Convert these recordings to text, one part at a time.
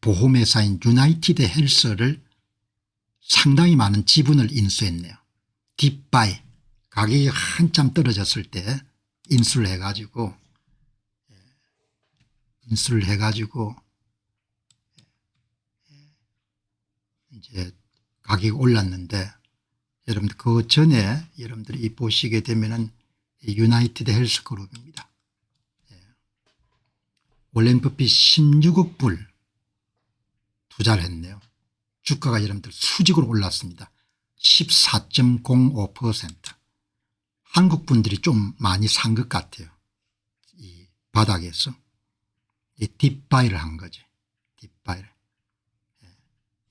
보험회사인 유나이티드 헬스를 상당히 많은 지분을 인수했네요. 딥바이 가격이 한참 떨어졌을 때 인수를 해가지고 이제 가격이 올랐는데 여러분들 그 전에 여러분들이 보시게 되면은 유나이티드 헬스그룹입니다. 워렌 버핏이 16억 불 투자를 했네요. 주가가 여러분들 수직으로 올랐습니다. 14.05%. 한국 분들이 좀 많이 산 것 같아요. 이 바닥에서 이 딥바이를 한 거죠. 딥바이를.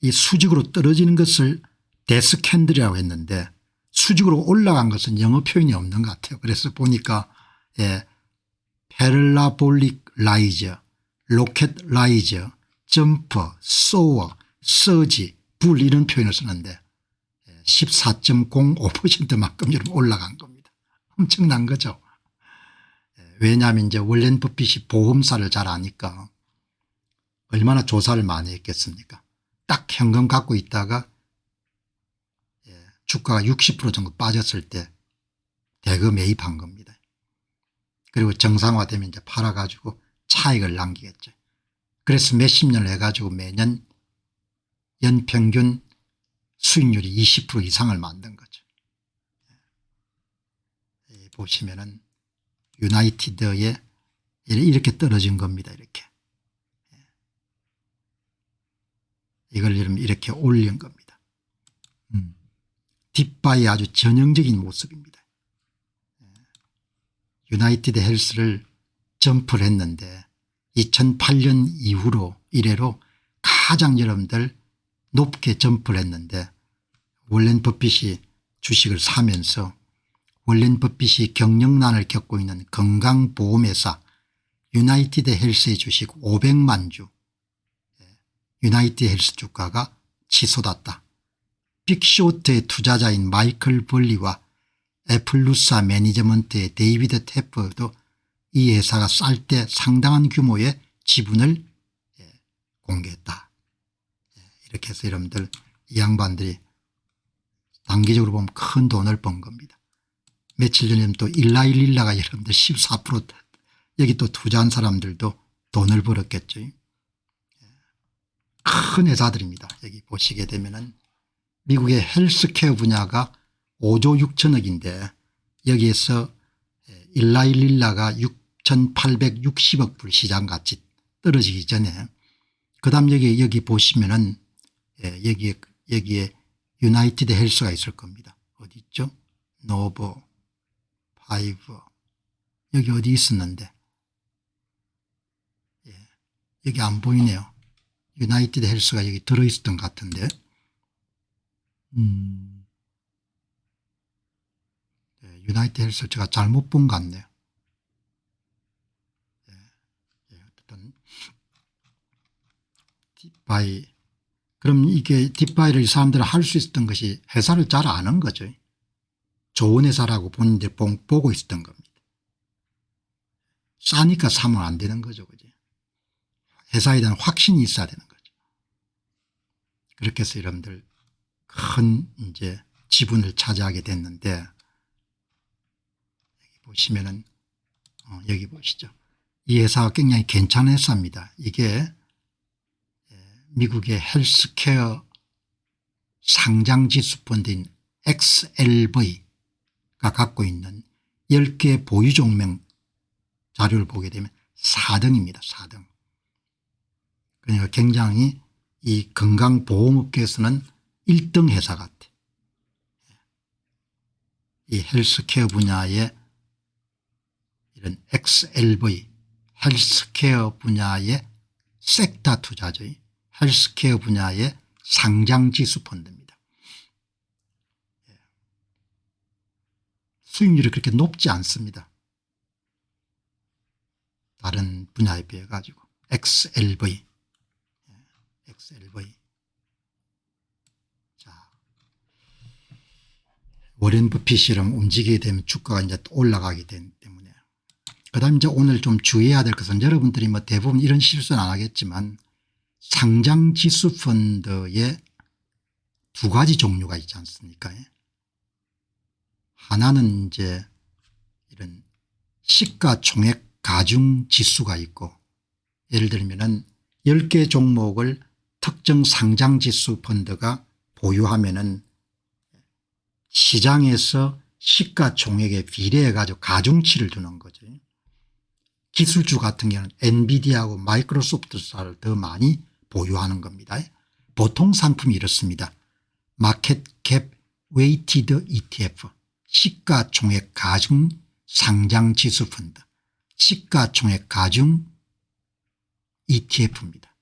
이 수직으로 떨어지는 것을 데스캔들이라고 했는데 수직으로 올라간 것은 영어 표현이 없는 것 같아요. 그래서 보니까 패럴라볼릭 라이저, 로켓 라이저, 점퍼, 소어, 서지, 불 이런 표현을 쓰는데 14.05%만큼 여러분 올라간 겁니다. 엄청난 거죠. 왜냐하면 이제 워렌 버핏이 보험사를 잘 아니까 얼마나 조사를 많이 했겠습니까. 딱 현금 갖고 있다가 주가가 60% 정도 빠졌을 때 대거 매입한 겁니다. 그리고 정상화되면 이제 팔아가지고 차익을 남기겠죠. 그래서 몇십 년을 해가지고 매년 연평균 수익률이 20% 이상을 만든 거죠. 보시면은 유나이티드에 이렇게 떨어진 겁니다. 이렇게. 이걸 이렇게 올린 겁니다. 딥바이 아주 전형적인 모습입니다. 유나이티드 헬스를 점프를 했는데 2008년 이래로 가장 여러분들 높게 점프를 했는데 워렌 버핏이 주식을 사면서 워렌 버핏이 경영난을 겪고 있는 건강보험회사 유나이티드 헬스의 주식 500만 주 유나이티드 헬스 주가가 치솟았다. 빅쇼트의 투자자인 마이클 벌리와 애플루사 매니지먼트의 데이비드 테퍼도 이 회사가 쌀 때 상당한 규모의 지분을 공개했다. 이렇게 해서 여러분들 이 양반들이 단기적으로 보면 큰 돈을 번 겁니다. 며칠 전에 또 일라일릴라가 여러분들 14% 여기 또 투자한 사람들도 돈을 벌었겠죠. 큰 회사들입니다. 여기 보시게 되면은 미국의 헬스케어 분야가 5조 6천억인데 여기에서 일라일릴라가 6,860억 불 시장 가치 떨어지기 전에 그다음 여기 보시면은 여기에 유나이티드 헬스가 있을 겁니다. 어디 있죠? 노버, 파이브 여기 어디 있었는데 여기 안 보이네요. 유나이티드 헬스가 여기 들어있었던 것 같은데 유나이티드 헬스 제가 잘못 본 것 같네요. 어쨌든 딥바이 그럼 이게 딥바이를 이 사람들은 할 수 있었던 것이 회사를 잘 아는 거죠. 좋은 회사라고 본인들 보고 있었던 겁니다. 싸니까 사면 안 되는 거죠. 그죠? 회사에 대한 확신이 있어야 되는 거죠. 그렇게 해서 여러분들 큰 이제 지분을 차지하게 됐는데 여기 보시면은 여기 보시죠. 이 회사가 굉장히 괜찮은 회사입니다. 이게 미국의 헬스케어 상장지수 펀드인 XLV가 갖고 있는 10개의 보유종명 자료를 보게 되면 4등입니다. 4등. 그러니까 굉장히 이 건강보험업계에서는 1등 회사 같아. 이 헬스케어 분야의 이런 XLV 헬스케어 분야의 섹터 투자죠. 헬스케어 분야의 상장지수 펀드입니다. 수익률이 그렇게 높지 않습니다. 다른 분야에 비해 가지고 XLV. 자, 워렌 버핏이랑 움직이게 되면 주가가 이제 올라가게 되기 때문에. 그다음 이제 오늘 좀 주의해야 될 것은 여러분들이 뭐 대부분 이런 실수는 안 하겠지만 상장지수 펀드에 두 가지 종류가 있지 않습니까? 하나는 이제 이런 시가총액 가중지수가 있고, 예를 들면은 10개 종목을 특정 상장지수 펀드가 보유하면은 시장에서 시가총액에 비례해 가지고 가중치를 두는 거죠. 기술주 같은 경우는 엔비디아하고 마이크로소프트사를 더 많이 보유하는 겁니다. 보통 상품이 이렇습니다. 마켓캡 웨이티드 ETF, 시가총액 가중 상장지수 펀드, 시가총액 가중 ETF입니다.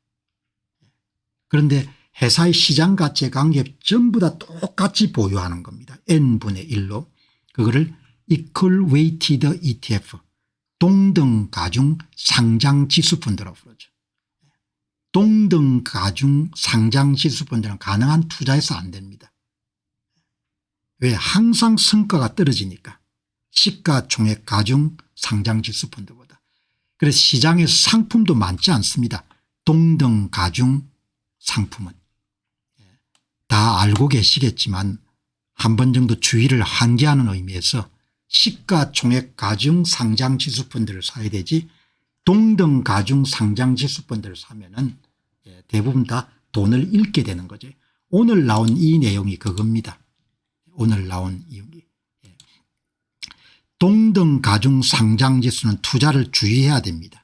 그런데 회사의 시장 가치에 관계없이 전부 다 똑같이 보유하는 겁니다. n분의 1로. 그거를 Equal Weighted ETF, 동등 가중 상장 지수 펀드라고 부르죠. 동등 가중 상장 지수 펀드는 가능한 투자해서 안 됩니다. 왜? 항상 성과가 떨어지니까. 시가총액 가중 상장 지수 펀드보다. 그래서 시장에서 상품도 많지 않습니다. 동등 가중 상품은. 다 알고 계시겠지만 한 번 정도 주의를 환기하는 의미에서 시가총액 가중 상장지수 펀드를 사야 되지, 동등 가중 상장지수 펀드를 사면은 대부분 다 돈을 잃게 되는 거죠. 오늘 나온 이 내용이 그겁니다. 오늘 나온 이유기. 동등 가중 상장지수는 투자를 주의해야 됩니다.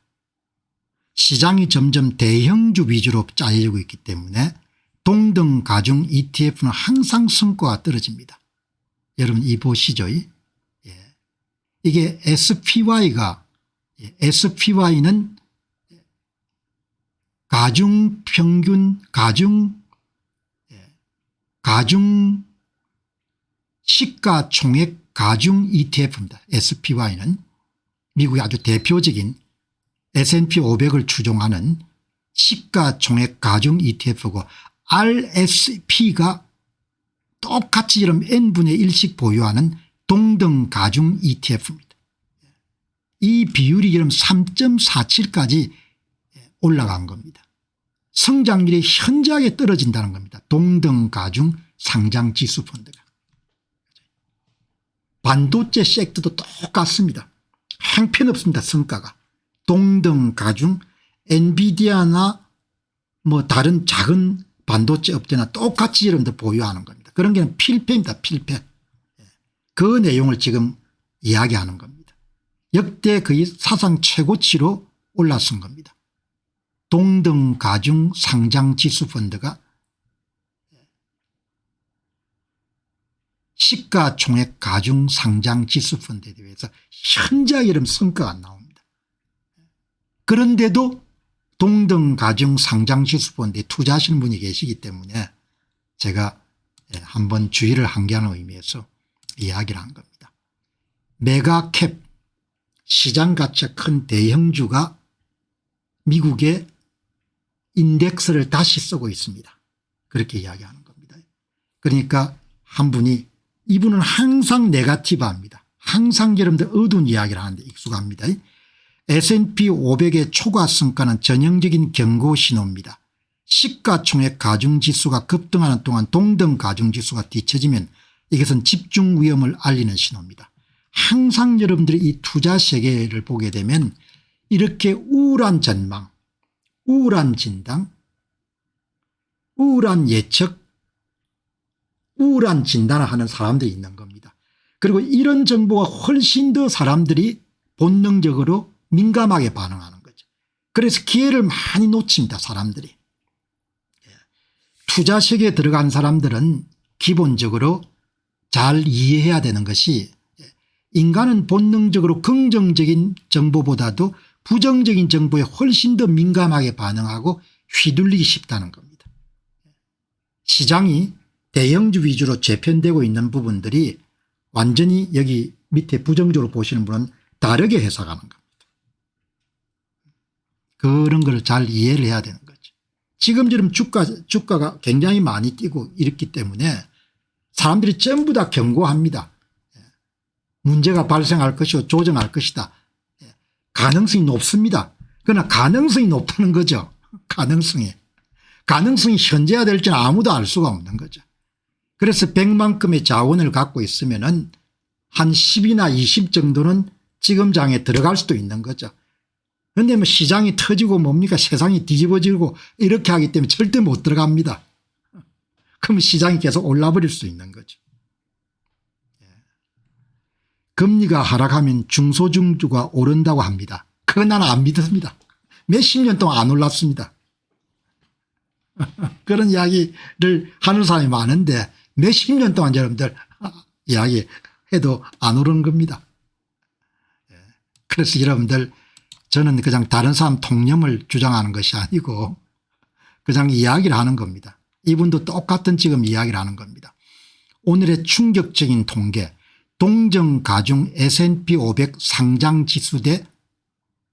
시장이 점점 대형주 위주로 짜여지고 있기 때문에 동등 가중 ETF는 항상 성과가 떨어집니다. 여러분 이 보시죠. 이게 SPY가, SPY는 가중 평균 가중 시가총액 가중 ETF입니다. SPY는 미국의 아주 대표적인 S&P 500을 추종하는 시가총액 가중 ETF고, RSP가 똑같이 이런 n분의 1씩 보유하는 동등 가중 ETF입니다. 이 비율이 그럼 3.47까지 올라간 겁니다. 성장률이 현저하게 떨어진다는 겁니다. 동등 가중 상장 지수 펀드가. 반도체 섹터도 똑같습니다. 형편없습니다. 성과가. 동등 가중 엔비디아나 뭐 다른 작은 반도체 업체나 똑같이 여러분들 보유하는 겁니다. 그런 게 필패입니다. 필패. 그 내용을 지금 이야기하는 겁니다. 역대 거의 사상 최고치로 올라선 겁니다. 동등 가중 상장 지수 펀드가 시가총액 가중 상장 지수 펀드에 대해서 현저하게 이런 성과가 안 나옵니다. 그런데도 동등 가중 상장 지수 펀드에 투자하시는 분이 계시기 때문에 제가 한번 주의를 환기하는 의미에서 이야기를 한 겁니다. 메가캡 시장 가치가 큰 대형주가 미국의 인덱스를 다시 쓰고 있습니다. 그렇게 이야기하는 겁니다. 그러니까 한 분이, 이분은 항상 네거티브합니다. 항상 여러분들 어두운 이야기를 하는데 익숙합니다. S&P 500의 초과 성과는 전형적인 경고 신호입니다. 시가총액 가중지수가 급등하는 동안 동등 가중지수가 뒤처지면 이것은 집중 위험을 알리는 신호입니다. 항상 여러분들이 이 투자 세계를 보게 되면 이렇게 우울한 전망, 우울한 진단, 우울한 예측, 우울한 진단을 하는 사람들이 있는 겁니다. 그리고 이런 정보가 훨씬 더 사람들이 본능적으로 민감하게 반응하는 거죠. 그래서 기회를 많이 놓칩니다. 사람들이. 투자 세계에 들어간 사람들은 기본적으로 잘 이해해야 되는 것이, 인간은 본능적으로 긍정적인 정보보다도 부정적인 정보에 훨씬 더 민감하게 반응하고 휘둘리기 쉽다는 겁니다. 시장이 대형주 위주로 재편되고 있는 부분들이 완전히 여기 밑에 부정적으로 보시는 분은 다르게 해석하는 겁니다. 그런 걸 잘 이해를 해야 되는 거죠. 지금처럼 주가가 굉장히 많이 뛰고 이렇기 때문에 사람들이 전부 다 경고합니다. 문제가 발생할 것이고 조정할 것이다. 가능성이 높습니다. 그러나 가능성이 높다는 거죠. 가능성이. 가능성이 현재야 될지는 아무도 알 수가 없는 거죠. 그래서 100만큼의 자원을 갖고 있으면은 한 10이나 20 정도는 지금 장에 들어갈 수도 있는 거죠. 그런데 뭐 시장이 터지고 뭡니까 세상이 뒤집어지고 이렇게 하기 때문에 절대 못 들어갑니다. 그럼 시장이 계속 올라버릴 수 있는 거죠. 금리가 하락하면 중소중주가 오른다고 합니다. 그건 나는 안 믿습니다. 몇십 년 동안 안 올랐습니다. 그런 이야기를 하는 사람이 많은데 몇십 년 동안 여러분들 이야기해도 안 오르는 겁니다. 그래서 여러분들 저는 그냥 다른 사람 통념을 주장하는 것이 아니고 그냥 이야기를 하는 겁니다. 이분도 똑같은 지금 이야기를 하는 겁니다. 오늘의 충격적인 통계 동정가중 S&P 500 상장지수 대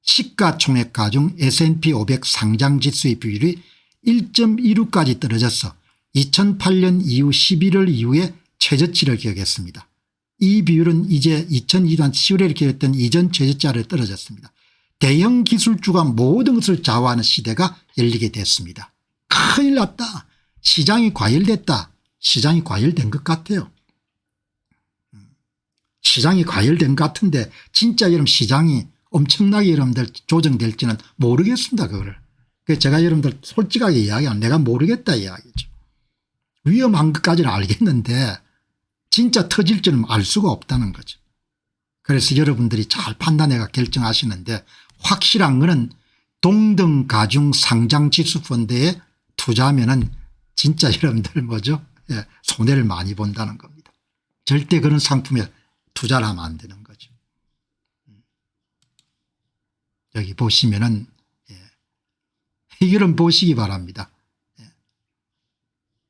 시가총액가중 S&P 500 상장지수의 비율이 1.26까지 떨어져서 2008년 이후 11월 이후에 최저치를 기록했습니다. 이 비율은 이제 2002년 10월에 기록했던 이전 최저치를 떨어졌습니다. 대형 기술주가 모든 것을 좌우하는 시대가 열리게 됐습니다. 큰일 났다. 시장이 과열됐다. 시장이 과열된 것 같아요. 시장이 과열된 것 같은데 진짜 여러분 시장이 엄청나게 여러분들 조정될지는 모르겠습니다. 그거를. 그래서 제가 여러분들 솔직하게 이야기하면 내가 모르겠다 이야기죠. 위험한 것까지는 알겠는데 진짜 터질지는 알 수가 없다는 거죠. 그래서 여러분들이 잘 판단해가 결정하시는데 확실한 거는 동등가중 상장지수펀드에 투자하면은 진짜 여러분들 뭐죠? 예, 손해를 많이 본다는 겁니다. 절대 그런 상품에 투자를 하면 안 되는 거죠. 여기 보시면은 이 여러분 보시기 바랍니다.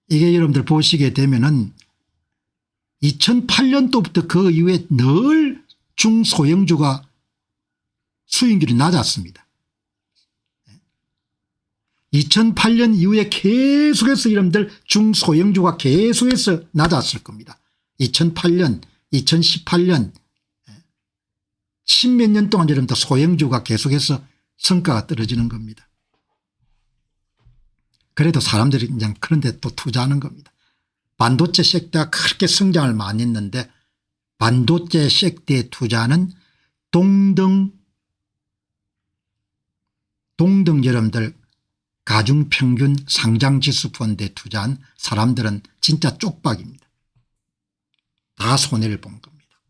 이게 여러분들 보시게 되면은 2008년도부터 그 이후에 늘 중소형주가 수익률이 낮았습니다. 2008년 이후에 계속해서 여러분들 중소형주가 계속해서 낮았을 겁니다. 2008년 2018년 10몇 년 동안 여러분들 소형주가 계속해서 성과가 떨어지는 겁니다. 그래도 사람들이 그냥 그런 데 또 투자하는 겁니다. 반도체 섹터가 그렇게 성장을 많이 했는데 반도체 섹터에 투자하는 동등 여러분들 가중평균 상장지수 펀드에 투자한 사람들은 진짜 쪽박입니다. 다 손해를 본 겁니다.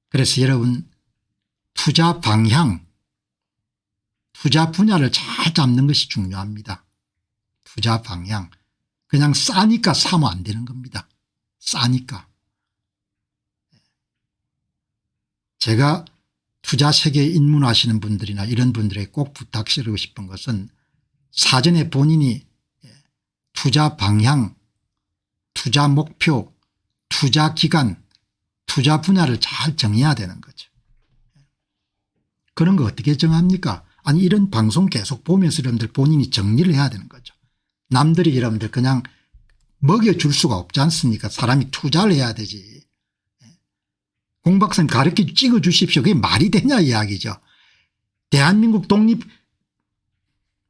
그래서 여러분 투자 방향 투자 분야를 잘 잡는 것이 중요합니다. 투자 방향 그냥 싸니까 사면 안 되는 겁니다. 싸니까. 제가 투자 세계에 입문하시는 분들이나 이런 분들에게 꼭 부탁드리고 싶은 것은 사전에 본인이 투자 방향 투자 목표 투자 기간 투자 분야를 잘 정해야 되는 거죠. 그런 거 어떻게 정합니까? 아니 이런 방송 계속 보면서 여러분들 본인이 정리를 해야 되는 거죠. 남들이 여러분들 그냥 먹여줄 수가 없지 않습니까? 사람이 투자를 해야 되지. 공 박사님 가르쳐 찍어 주십시오. 그게 말이 되냐 이야기죠. 대한민국 독립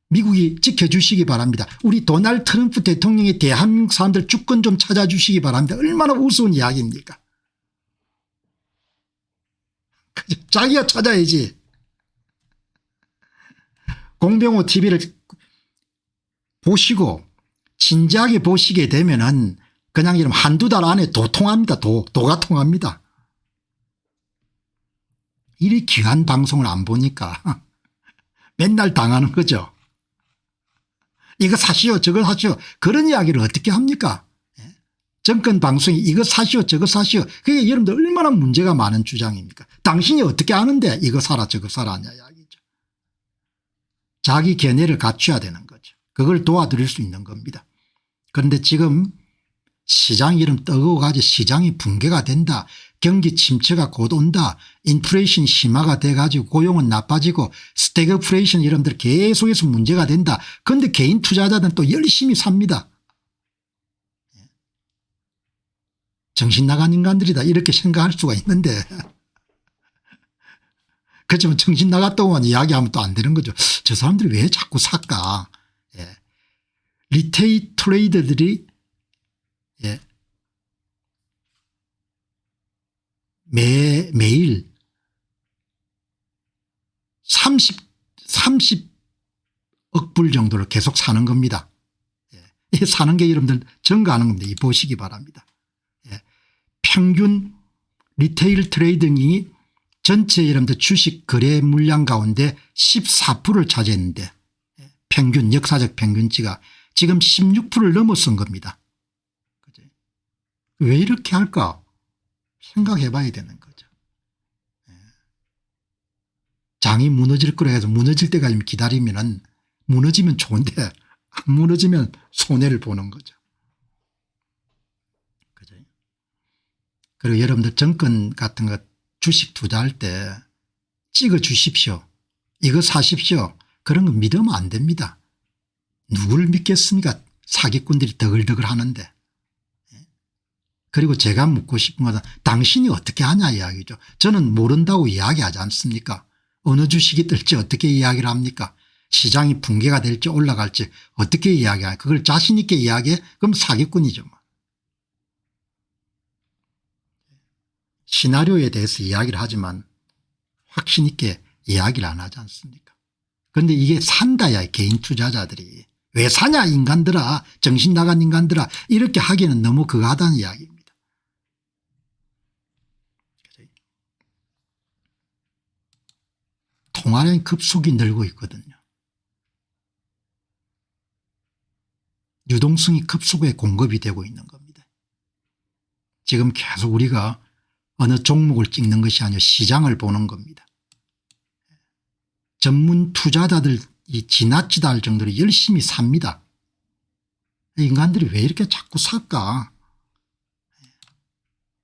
미국이 지켜주시기 바랍니다. 우리 도널드 트럼프 대통령이 대한민국 사람들 주권 좀 찾아주시기 바랍니다. 얼마나 우스운 이야기입니까? 자기가 찾아야지. 공병호 TV를 보시고 진지하게 보시게 되면은 그냥 이런 한두 달 안에 통합니다. 도가 통합니다. 이리 귀한 방송을 안 보니까 맨날 당하는 거죠. 이거 사시오 저거 사시오 그런 이야기를 어떻게 합니까? 정권 방송이 이거 사시오 저거 사시오 그게 여러분들 얼마나 문제가 많은 주장입니까? 당신이 어떻게 아는데 이거 사라 저거 사라 하냐 이야기죠. 자기 견해를 갖춰야 되는 거죠. 그걸 도와드릴 수 있는 겁니다. 그런데 지금 시장이 이름 뜨거워가지고 시장이 붕괴가 된다. 경기 침체가 곧 온다. 인플레이션이 심화가 돼가지고 고용은 나빠지고 스태그플레이션 여러분들 계속해서 문제가 된다. 그런데 개인 투자자들은 또 열심히 삽니다. 정신 나간 인간들이다 이렇게 생각할 수가 있는데 그렇지만 정신 나갔다고만 이야기하면 또 안 되는 거죠. 저 사람들이 왜 자꾸 살까. 리테일 트레이더들이 매일 30억 불 정도를 계속 사는 겁니다. 이 사는 게 여러분들 증가하는 겁니다. 이 보시기 바랍니다. 평균 리테일 트레이딩이 전체 여러분들 주식 거래 물량 가운데 14%를 차지했는데 평균 역사적 평균치가 지금 16%를 넘어선 겁니다. 왜 이렇게 할까 생각해 봐야 되는 거죠. 장이 무너질 거라 해서 무너질 때까지 기다리면 무너지면 좋은데 안 무너지면 손해를 보는 거죠. 그죠? 그리고 여러분들 정권 같은 거 주식 투자할 때 찍어 주십시오. 이거 사십시오. 그런 거 믿으면 안 됩니다. 누굴 믿겠습니까? 사기꾼들이 더글더글 하는데. 그리고 제가 묻고 싶은 것은 당신이 어떻게 하냐 이야기죠. 저는 모른다고 이야기하지 않습니까? 어느 주식이 뜰지 어떻게 이야기를 합니까? 시장이 붕괴가 될지 올라갈지 어떻게 이야기하냐. 그걸 자신 있게 이야기해? 그럼 사기꾼이죠. 시나리오에 대해서 이야기를 하지만 확신 있게 이야기를 안 하지 않습니까? 그런데 이게 산다야 개인 투자자들이. 왜 사냐 인간들아 정신 나간 인간들아 이렇게 하기에는 너무 그거 하다는 이야기입니다. 통화량이 급속히 늘고 있거든요. 유동성이 급속하게 공급이 되고 있는 겁니다. 지금 계속 우리가 어느 종목을 찍는 것이 아니라 시장을 보는 겁니다. 전문 투자자들이 지나치다 할 정도로 열심히 삽니다. 인간들이 왜 이렇게 자꾸 살까?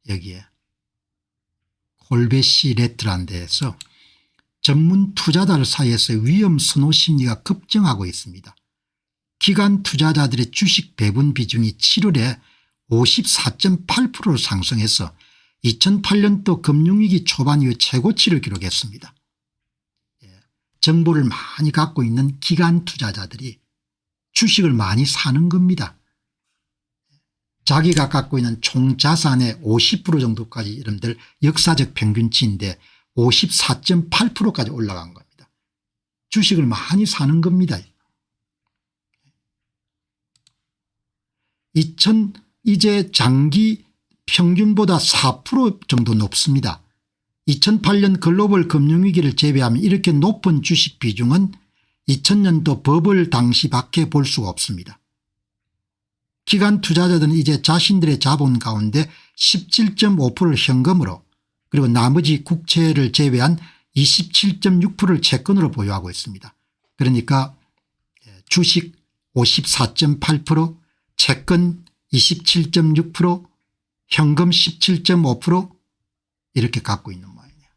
여기에 콜베시 레트라는 데에서 전문 투자자들 사이에서 위험 선호 심리가 급증하고 있습니다. 기관 투자자들의 주식 배분 비중이 7월에 54.8%로 상승해서 2008년도 금융위기 초반 이후 최고치를 기록했습니다. 정보를 많이 갖고 있는 기관 투자자들이 주식을 많이 사는 겁니다. 자기가 갖고 있는 총 자산의 50% 정도까지 여러분들 역사적 평균치인데 54.8%까지 올라간 겁니다. 주식을 많이 사는 겁니다. 이제 장기 평균보다 4% 정도 높습니다. 2008년 글로벌 금융위기를 제외하면 이렇게 높은 주식 비중은 2000년도 버블 당시밖에 볼 수가 없습니다. 기관 투자자들은 이제 자신들의 자본 가운데 17.5%를 현금으로 그리고 나머지 국채를 제외한 27.6%를 채권으로 보유하고 있습니다. 그러니까 주식 54.8%, 채권 27.6%, 현금 17.5% 이렇게 갖고 있는 모양이에요.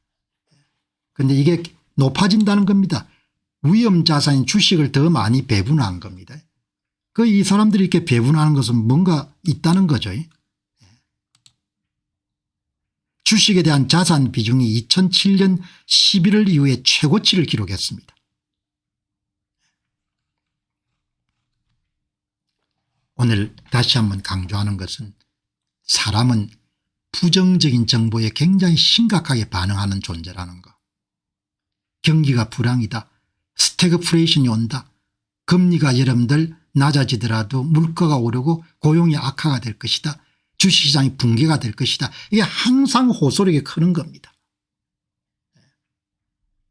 그런데 이게 높아진다는 겁니다. 위험자산인 주식을 더 많이 배분한 겁니다. 이 사람들이 이렇게 배분하는 것은 뭔가 있다는 거죠. 주식에 대한 자산 비중이 2007년 11월 이후에 최고치를 기록했습니다. 오늘 다시 한번 강조하는 것은 사람은 부정적인 정보에 굉장히 심각하게 반응하는 존재라는 거. 경기가 불황이다. 스태그플레이션이 온다. 금리가 여러분들 낮아지더라도 물가가 오르고 고용이 악화가 될 것이다. 주식시장이 붕괴가 될 것이다. 이게 항상 호소력이 크는 겁니다.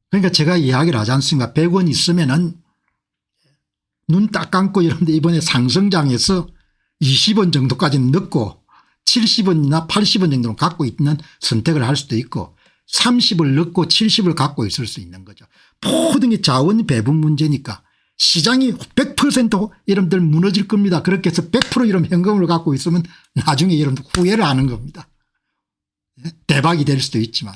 그러니까 제가 이야기를 하지 않습니까? 100원 있으면은 눈 딱 감고 여러분들 이번에 상승장에서 20원 정도까지는 넣고 70원이나 80원 정도는 갖고 있는 선택을 할 수도 있고 30을 넣고 70을 갖고 있을 수 있는 거죠. 모든 게 자원 배분 문제니까 시장이 100% 여러분들 무너질 겁니다. 그렇게 해서 100% 이런 현금을 갖고 있으면 나중에 여러분들 후회를 하는 겁니다. 대박이 될 수도 있지만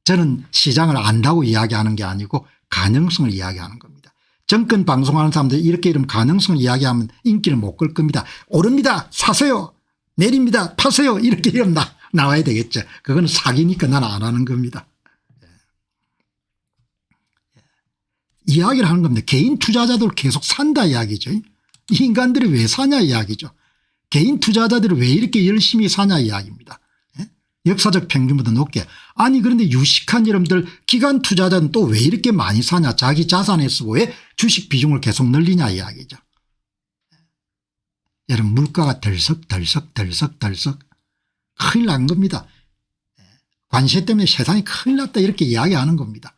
저는 시장을 안다고 이야기하는 게 아니고 가능성을 이야기하는 겁니다. 정권 방송하는 사람들이 이렇게 이런 가능성을 이야기하면 인기를 못 끌 겁니다. 오릅니다. 사세요. 내립니다. 파세요. 이렇게 이러면 나와야 되겠죠. 그건 사기니까 나는 안 하는 겁니다. 이야기를 하는 겁니다. 개인 투자자들 계속 산다 이야기죠. 이 인간들이 왜 사냐 이야기죠. 개인 투자자들이 왜 이렇게 열심히 사냐 이야기입니다. 예? 역사적 평균보다 높게. 아니 그런데 유식한 여러분들 기관 투자자는 또 왜 이렇게 많이 사냐. 자기 자산에 쓰고 왜 주식 비중을 계속 늘리냐 이야기죠. 여러분 물가가 덜썩 큰일 난 겁니다. 관세 때문에 세상이 큰일 났다 이렇게 이야기하는 겁니다.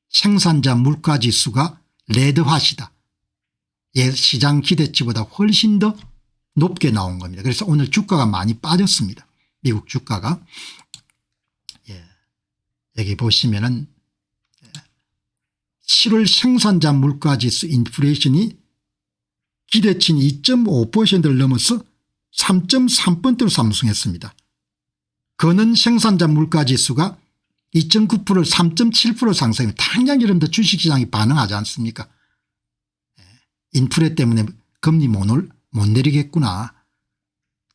생산자 물가지수가 레드핫이다. 예, 시장 기대치보다 훨씬 더 높게 나온 겁니다. 그래서 오늘 주가가 많이 빠졌습니다. 미국 주가가. 예, 여기 보시면은 7월 생산자 물가지수 인플레이션이 기대치인 2.5%를 넘어서 3.3%로 상승했습니다. 거는 생산자 물가지수가 2.9%를 3.7% 상승해요. 당장 여러분들 주식시장이 반응하지 않습니까? 인플레 때문에 금리 못 내리겠구나.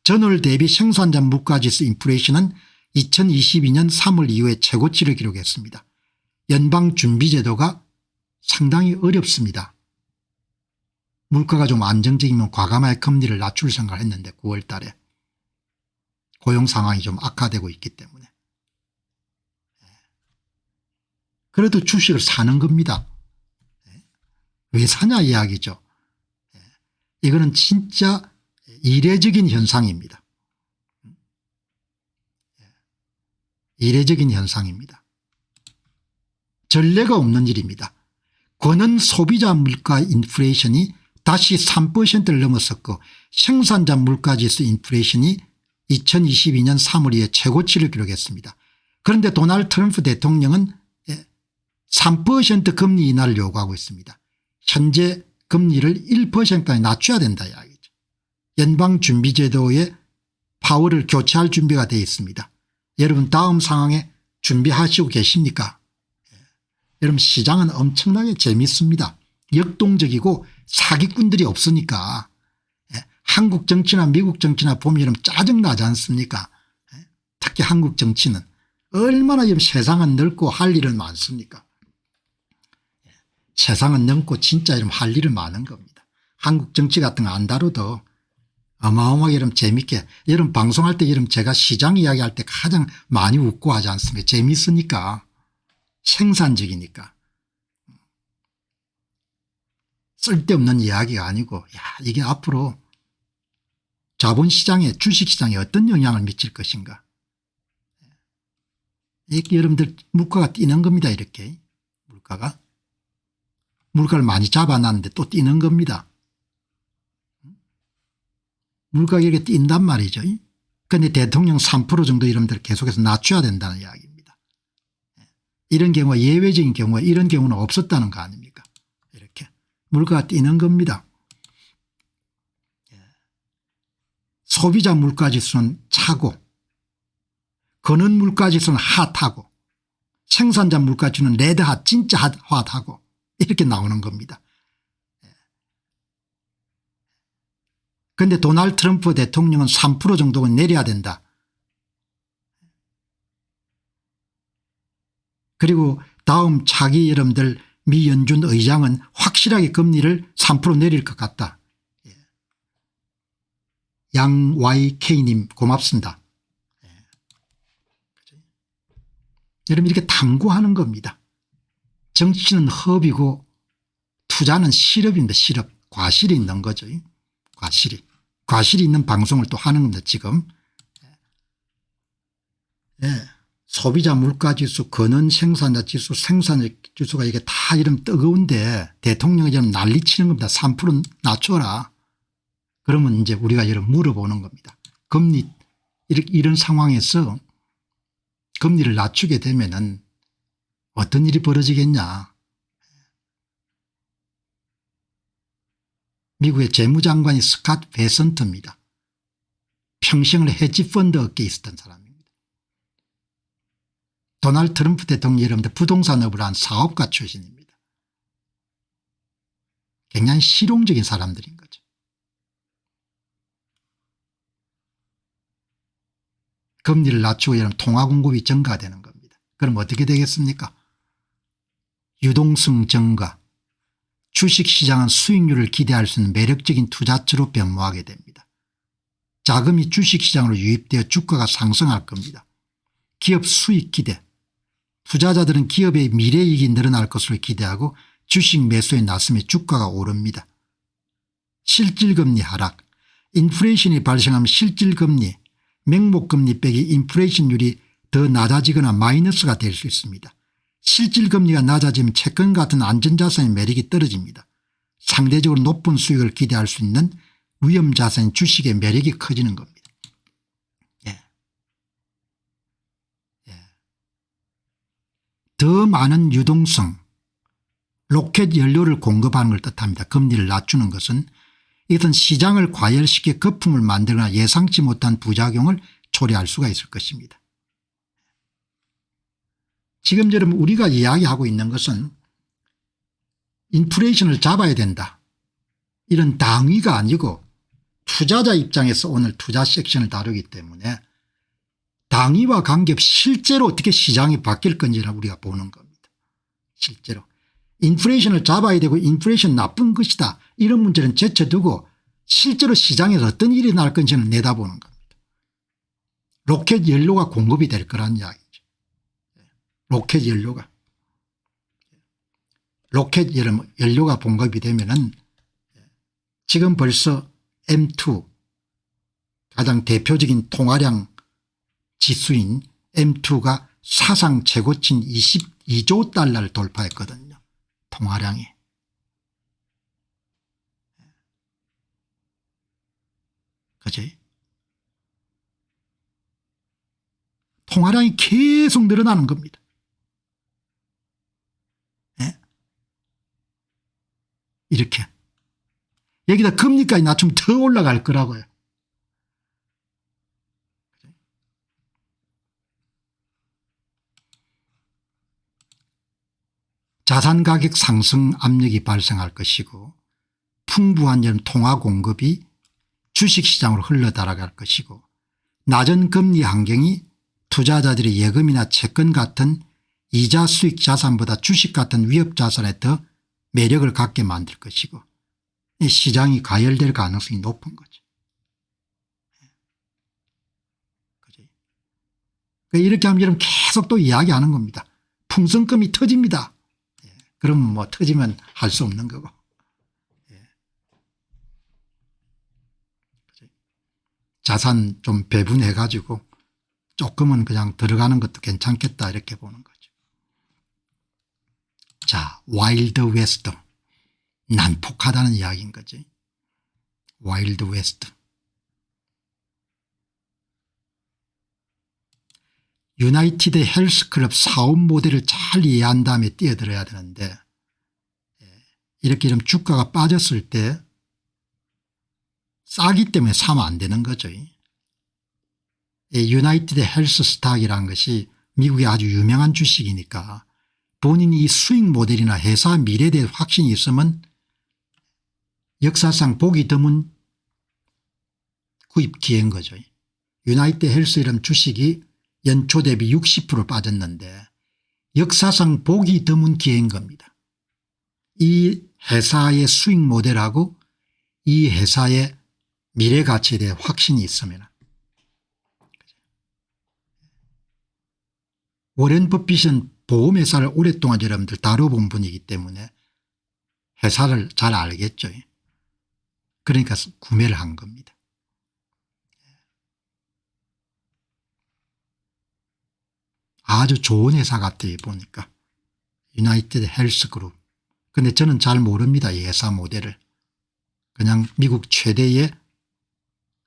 전월 대비 생산자 물가지수 인플레이션은 2022년 3월 이후에 최고치를 기록했습니다. 연방준비제도가 상당히 어렵습니다. 물가가 좀 안정적이면 과감하게 금리를 낮출 생각을 했는데 9월 달에 고용 상황이 좀 악화되고 있기 때문에. 그래도 주식을 사는 겁니다. 왜 사냐 이야기죠. 이거는 진짜 이례적인 현상입니다. 이례적인 현상입니다. 전례가 없는 일입니다. 권은 소비자 물가 인플레이션이 다시 3%를 넘어섰고 생산자 물가지수 인플레이션이 2022년 3월 이후에 최고치를 기록했습니다. 그런데 도널드 트럼프 대통령은 3% 금리 인하를 요구하고 있습니다. 현재 금리를 1%까지 낮춰야 된다 이야기죠. 연방준비제도에 파월을 교체할 준비가 되어 있습니다. 여러분 다음 상황에 준비하시고 계십니까? 여러분 시장은 엄청나게 재밌습니다. 역동적이고 사기꾼들이 없으니까. 한국 정치나 미국 정치나 보면 여러분 짜증나지 않습니까? 특히 한국 정치는 얼마나 세상은 넓고 할 일은 많습니까? 세상은 넓고 진짜 여러분 할 일은 많은 겁니다. 한국 정치 같은 거 안 다뤄도 어마어마하게 여러분 재밌게 여러분 방송할 때 여러분 제가 시장 이야기할 때 가장 많이 웃고 하지 않습니까? 재밌으니까 생산적이니까 쓸데없는 이야기가 아니고 야 이게 앞으로 자본시장에 주식시장에 어떤 영향을 미칠 것인가. 이렇게 여러분들 물가가 뛰는 겁니다. 이렇게 물가를 많이 잡아놨는데 또 뛰는 겁니다. 물가가 이렇게 뛴단 말이죠. 그런데 대통령 3% 정도 여러분들 계속해서 낮춰야 된다는 이야기입니다. 이런 경우가 예외적인 경우에 이런 경우는 없었다는 거 아닙니까? 이렇게 물가가 뛰는 겁니다. 소비자 물가지수는 차고 거는 물가지수는 핫하고 생산자 물가지수는 레드핫 진짜 핫하고 이렇게 나오는 겁니다. 그런데 도널드 트럼프 대통령은 3% 정도는 내려야 된다. 그리고 다음 차기 여러분들 미 연준 의장은 확실하게 금리를 3% 내릴 것 같다. 양 YK님 고맙습니다. 여러분 이렇게 탐구하는 겁니다. 정치는 허비고 투자는 실업입니다. 실업. 과실이 있는 거죠. 과실이 있는 방송을 또 하는 겁니다. 지금. 소비자 물가지수 거는 생산자 지수 생산자 지수가 이게 다 이러면 뜨거운데 대통령이 지금 난리치는 겁니다. 3% 낮춰라. 그러면 이제 우리가 여러분 물어보는 겁니다. 금리 이런 상황에서 금리를 낮추게 되면은 어떤 일이 벌어지겠냐. 미국의 재무장관이 스캇 베선트입니다. 평생을 헤지펀드 업계에 있었던 사람입니다. 도널드 트럼프 대통령 여러분들 부동산업을 한 사업가 출신입니다. 굉장히 실용적인 사람들인 거죠. 금리를 낮추고 여러분 통화 공급이 증가되는 겁니다. 그럼 어떻게 되겠습니까? 유동성 증가, 주식시장은 수익률을 기대할 수 있는 매력적인 투자처로 변모하게 됩니다. 자금이 주식시장으로 유입되어 주가가 상승할 겁니다. 기업 수익 기대. 투자자들은 기업의 미래이익이 늘어날 것으로 기대하고 주식 매수에 나서며 주가가 오릅니다. 실질금리 하락. 인플레이션이 발생하면 실질금리, 명목금리 빼기 인플레이션율이 더 낮아지거나 마이너스가 될 수 있습니다. 실질금리가 낮아지면 채권 같은 안전자산의 매력이 떨어집니다. 상대적으로 높은 수익을 기대할 수 있는 위험자산인 주식의 매력이 커지는 겁니다. 예. 예. 더 많은 유동성, 로켓 연료를 공급하는 걸 뜻합니다. 금리를 낮추는 것은 이것은 시장을 과열시켜 거품을 만들거나 예상치 못한 부작용을 초래할 수가 있을 것입니다. 지금 여러분 우리가 이야기하고 있는 것은 인플레이션을 잡아야 된다. 이런 당위가 아니고 투자자 입장에서 오늘 투자 섹션을 다루기 때문에 당위와 관계없이 실제로 어떻게 시장이 바뀔 건지를 우리가 보는 겁니다. 실제로. 인플레이션을 잡아야 되고 인플레이션 나쁜 것이다. 이런 문제는 제쳐두고 실제로 시장에서 어떤 일이 날 건지는 내다보는 겁니다. 로켓 연료가 공급이 될 거란 이야기죠. 로켓 연료가. 로켓 연료가 공급이 되면은 지금 벌써 M2 가장 대표적인 통화량 지수인 M2가 사상 최고치인 22조 달러를 돌파했거든요. 통화량이. 그지? 통화량이 계속 늘어나는 겁니다. 네? 이렇게. 여기다 금리까지 낮추면 더 올라갈 거라고요. 자산 가격 상승 압력이 발생할 것이고 풍부한 통화 공급이 주식시장으로 흘러들어갈 것이고 낮은 금리 환경이 투자자들의 예금이나 채권 같은 이자 수익 자산보다 주식 같은 위협 자산에 더 매력을 갖게 만들 것이고 이 시장이 가열될 가능성이 높은 거죠. 이렇게 하면 여러분 계속 또 이야기하는 겁니다. 풍선껌이 터집니다. 그럼 뭐 터지면 할 수 없는 거고. 자산 좀 배분해 가지고 조금은 그냥 들어가는 것도 괜찮겠다 이렇게 보는 거죠. 자, 와일드 웨스트. 난폭하다는 이야기인 거지. 와일드 웨스트. 유나이티드 헬스클럽 사업 모델을 잘 이해한 다음에 뛰어들어야 되는데 이렇게 이러면 주가가 빠졌을 때 싸기 때문에 사면 안 되는 거죠. 유나이티드 헬스 스탁이라는 것이 미국의 아주 유명한 주식이니까 본인이 이 수익 모델이나 회사 미래에 대해 확신이 있으면 역사상 보기 드문 구입 기회인 거죠. 유나이티드 헬스 이런 주식이 연초 대비 60% 빠졌는데 역사상 보기 드문 기회인 겁니다. 이 회사의 수익 모델하고 이 회사의 미래 가치에 대해 확신이 있으면 워렌 버핏은 보험회사를 오랫동안 여러분들 다뤄본 분이기 때문에 회사를 잘 알겠죠. 그러니까 구매를 한 겁니다. 아주 좋은 회사 같아요 보니까. 유나이티드 헬스 그룹. 그런데 저는 잘 모릅니다. 이 회사 모델을. 그냥 미국 최대의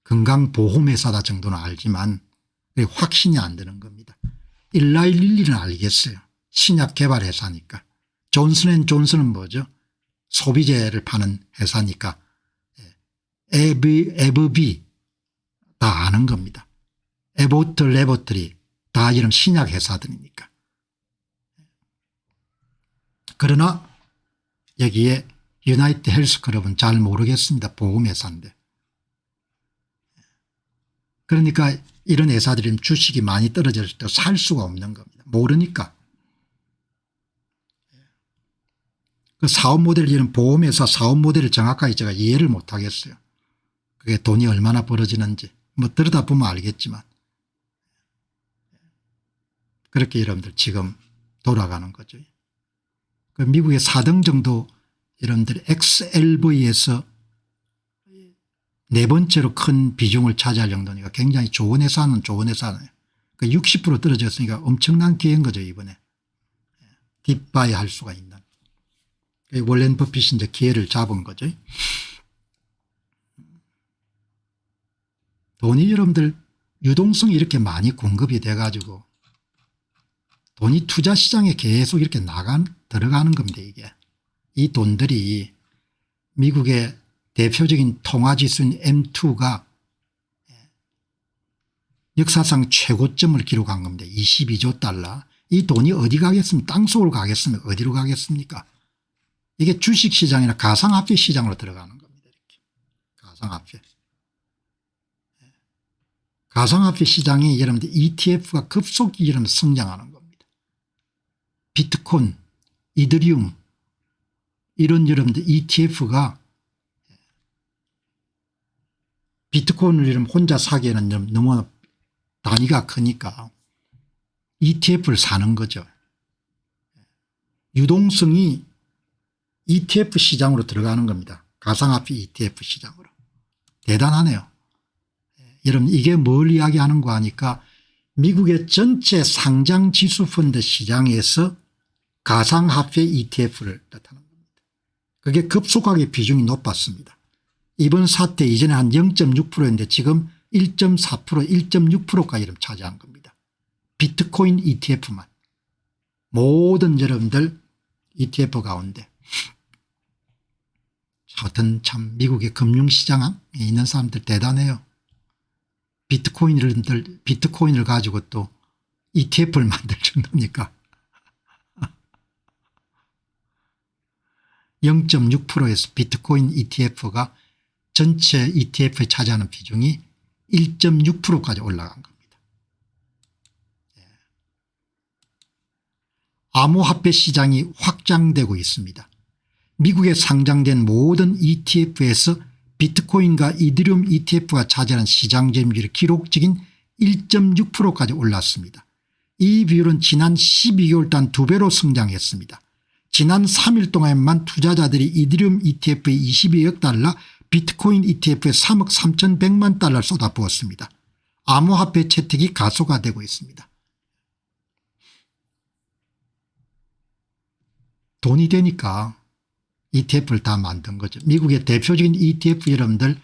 건강보험회사다 정도는 알지만 확신이 안 드는 겁니다. 일라이 릴리는 알겠어요. 신약 개발 회사니까. 존슨앤존슨은 뭐죠? 소비재를 파는 회사니까. 에브비 다 아는 겁니다. 에보트 레보터리 다 이런 신약 회사들이니까. 그러나 여기에 유나이티드 헬스클럽은 잘 모르겠습니다. 보험회사인데. 그러니까 이런 회사들은 주식이 많이 떨어질 때 살 수가 없는 겁니다. 모르니까. 그 사업 모델 이런 보험회사 사업 모델을 정확하게 제가 이해를 못 하겠어요. 그게 돈이 얼마나 벌어지는지 뭐 들여다보면 알겠지만 그렇게 여러분들 지금 돌아가는 거죠. 그 미국의 4등 정도 여러분들 XLV에서 네 번째로 큰 비중을 차지할 정도니까 굉장히 좋은 회사는 좋은 회사네요. 그 60% 떨어졌으니까 엄청난 기회인 거죠 이번에. 딥바이 할 수가 있는. 월렌 버핏이 이제 기회를 잡은 거죠. 돈이 여러분들 유동성이 이렇게 많이 공급이 돼 가지고 돈이 투자 시장에 계속 이렇게 들어가는 겁니다 이게. 이 돈들이 미국의 대표적인 통화지수인 M2가 역사상 최고점을 기록한 겁니다. 22조 달러. 이 돈이 어디 가겠습니까? 땅속으로 가겠습니까? 어디로 가겠습니까? 이게 주식시장이나 가상화폐 시장으로 들어가는 겁니다. 이렇게. 가상화폐. 가상화폐 시장에 여러분들 ETF가 급속히 여러분들 성장하는 겁니다. 비트코인, 이더리움 이런 여러분들 ETF가 비트코인을 여러분 혼자 사기에는 너무 단위가 크니까 ETF를 사는 거죠. 유동성이 ETF 시장으로 들어가는 겁니다. 가상화폐 ETF 시장으로. 대단하네요. 여러분 이게 뭘 이야기하는 거 하니까 미국의 전체 상장지수펀드 시장에서 가상화폐 ETF를 나타낸 겁니다. 그게 급속하게 비중이 높았습니다. 이번 사태 이전에 한 0.6%였는데 지금 1.4% 1.6%까지 차지한 겁니다. 비트코인 ETF만. 모든 여러분들 ETF 가운데. 하여튼 참 미국의 금융시장에 있는 사람들 대단해요. 비트코인을 가지고 또 ETF를 만들 정도니까 0.6%에서 비트코인 ETF가 전체 ETF에 차지하는 비중이 1.6%까지 올라간 겁니다. 암호화폐 시장이 확장되고 있습니다. 미국에 상장된 모든 ETF에서 비트코인과 이더리움 ETF가 차지하는 시장 점유율이 기록적인 1.6%까지 올랐습니다. 이 비율은 지난 12개월 동안 2배로 성장했습니다. 지난 3일 동안만 투자자들이 이더리움 ETF에 22억 달러, 비트코인 ETF에 3억 3,100만 달러를 쏟아부었습니다. 암호화폐 채택이 가속화되고 있습니다. 돈이 되니까 ETF를 다 만든 거죠. 미국의 대표적인 ETF 여러분들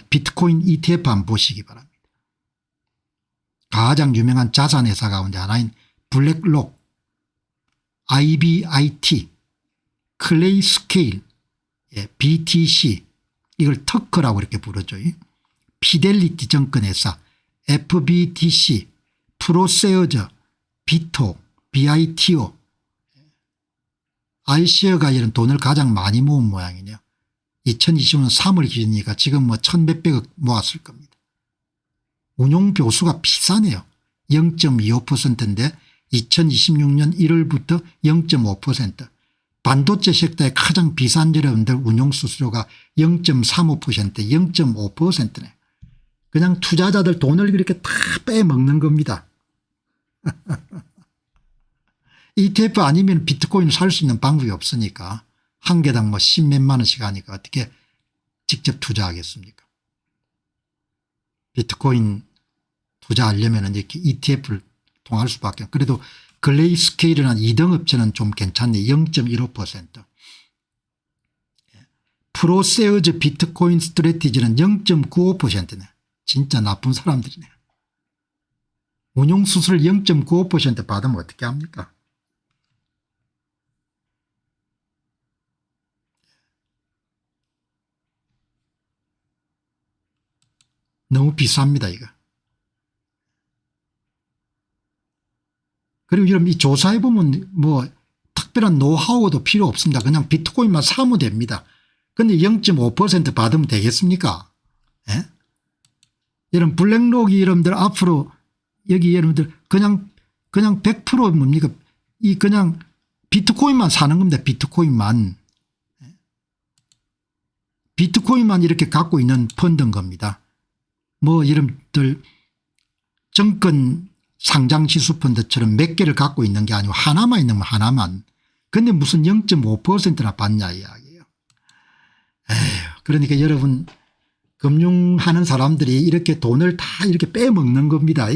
비트코인 ETF 한번 보시기 바랍니다. 가장 유명한 자산회사 가운데 하나인 블랙록, IBIT, 클레이스케일, BTC 이걸 터커라고 이렇게 부르죠. 피델리티 증권회사, FBTC, 프로세어저, 비토, BITO iShare가 이런 돈을 가장 많이 모은 모양이네요. 2025년 3월 기준이니까 지금 뭐 1,100억 모았을 겁니다. 운용 묘수가 비싸네요. 0.25%인데 2026년 1월부터 0.5%. 반도체 섹터의 가장 비싼 여러분들 운용 수수료가 0.35% 0.5%네. 그냥 투자자들 돈을 이렇게 다 빼먹는 겁니다. ETF 아니면 비트코인을 살 수 있는 방법이 없으니까 한 개당 뭐 10몇만 원씩 하니까 어떻게 직접 투자하겠습니까? 비트코인 투자하려면 이렇게 ETF를 통할 수밖에. 그래도 글레이스케일이나 2등 업체는 좀 괜찮네. 0.15%. 프로세어즈 비트코인 스트래티지는 0.95%네. 진짜 나쁜 사람들이네. 운용수수를 0.95% 받으면 어떻게 합니까? 너무 비쌉니다 이거. 그리고 여러분 이 조사해 보면 뭐 특별한 노하우도 필요 없습니다. 그냥 비트코인만 사면 됩니다. 그런데 0.5% 받으면 되겠습니까? 예? 여러분 블랙록이 여러분들 앞으로 여기 여러분들 그냥 100% 뭡니까? 이 그냥 비트코인만 사는 겁니다. 비트코인만. 비트코인만 이렇게 갖고 있는 펀드인 겁니다. 뭐 여러분들 정권 상장지수 펀드처럼 몇 개를 갖고 있는 게 아니고 하나만 있는 거 하나만. 근데 무슨 0.5%나 받냐 이야기예요. 에휴, 그러니까 여러분 금융하는 사람들이 이렇게 돈을 다 이렇게 빼먹는 겁니다.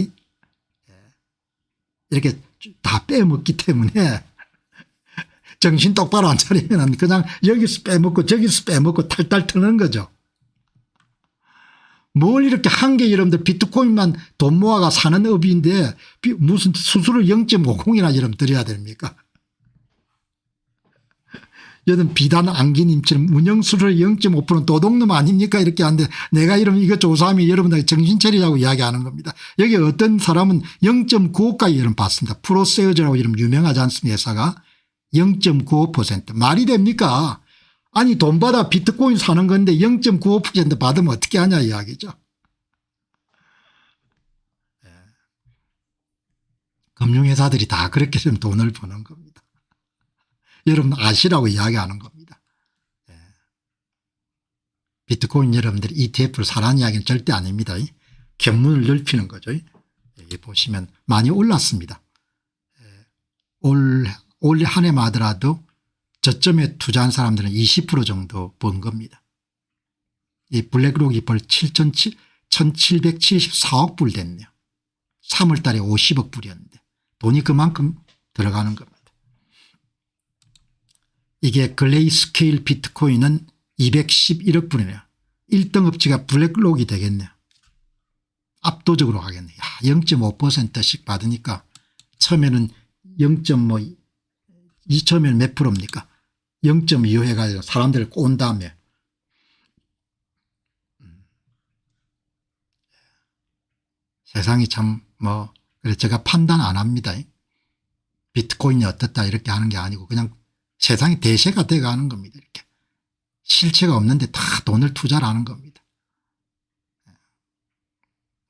이렇게 다 빼먹기 때문에 정신 똑바로 안 차리면 그냥 여기서 빼먹고 저기서 빼먹고 탈탈 트는 거죠. 뭘 이렇게 한 개 여러분들 비트코인만 돈 모아가 사는 업인데 무슨 수수료 0.50이나 여러분 드려야 됩니까? 여러분 비단 안기님처럼 운영수수료 0.5% 도둑놈 아닙니까? 이렇게 하는데 내가 이러면 이거 조사하면 여러분들 정신 차리라고 이야기하는 겁니다. 여기 어떤 사람은 0.95까지 여러분 받습니다. 프로세어즈라고 이름 유명하지 않습니까? 회사가 0.95% 말이 됩니까? 아니 돈 받아 비트코인 사는 건데 0.95% 받으면 어떻게 하냐 이야기죠. 금융회사들이 다 그렇게 좀 돈을 버는 겁니다. 여러분 아시라고 이야기하는 겁니다. 비트코인 여러분들이 ETF를 사라는 이야기는 절대 아닙니다. 견문을 넓히는 거죠. 여기 보시면 많이 올랐습니다. 올 한 해만 하더라도 저점에 투자한 사람들은 20% 정도 번 겁니다. 이 블랙록이 벌 1774억 불 됐네요. 3월 달에 50억 불이었는데 돈이 그만큼 들어가는 겁니다. 이게 글레이스케일 비트코인은 211억 불이네요. 1등업체가 블랙록이 되겠네요. 압도적으로 가겠네요. 0.5%씩 받으니까 처음에는 0.뭐 처음에는 몇 프로입니까? 0.25 해가지고 사람들을 꼬은 다음에 세상이 참 뭐 그래 제가 판단 안 합니다. 비트코인이 어떻다 이렇게 하는 게 아니고 그냥 세상이 대세가 돼가는 겁니다. 이렇게 실체가 없는데 다 돈을 투자를 하는 겁니다.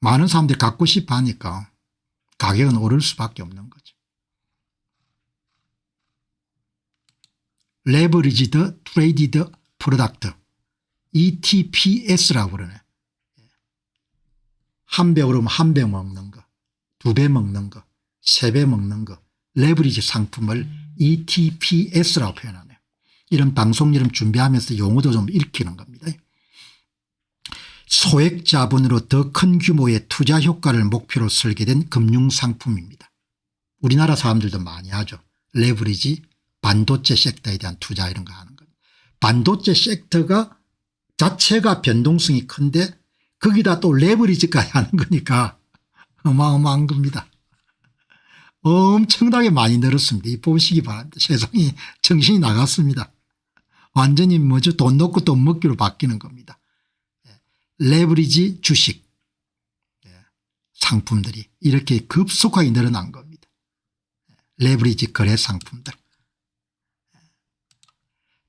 많은 사람들이 갖고 싶어 하니까 가격은 오를 수밖에 없는 거죠. 레버리지드 트레이디드 프로덕트 ETPS라고 그러네. 한 배 오르면 한 배 먹는 거, 두 배 먹는 거, 세 배 먹는 거 레버리지 상품을 ETPS라고 표현하네요. 이런 방송 이름 준비하면서 용어도 좀 읽히는 겁니다. 소액 자본으로 더 큰 규모의 투자 효과를 목표로 설계된 금융상품입니다. 우리나라 사람들도 많이 하죠. 레버리지 반도체 섹터에 대한 투자 이런 거 하는 겁니다. 반도체 섹터가 자체가 변동성이 큰데 거기다 또 레버리지까지 하는 거니까 어마어마한 겁니다. 엄청나게 많이 늘었습니다. 이 보시기 바랍니다. 세상이 정신이 나갔습니다. 완전히 뭐죠? 돈 넣고 돈 먹기로 바뀌는 겁니다. 레버리지 주식 상품들이 이렇게 급속하게 늘어난 겁니다. 레버리지 거래 상품들.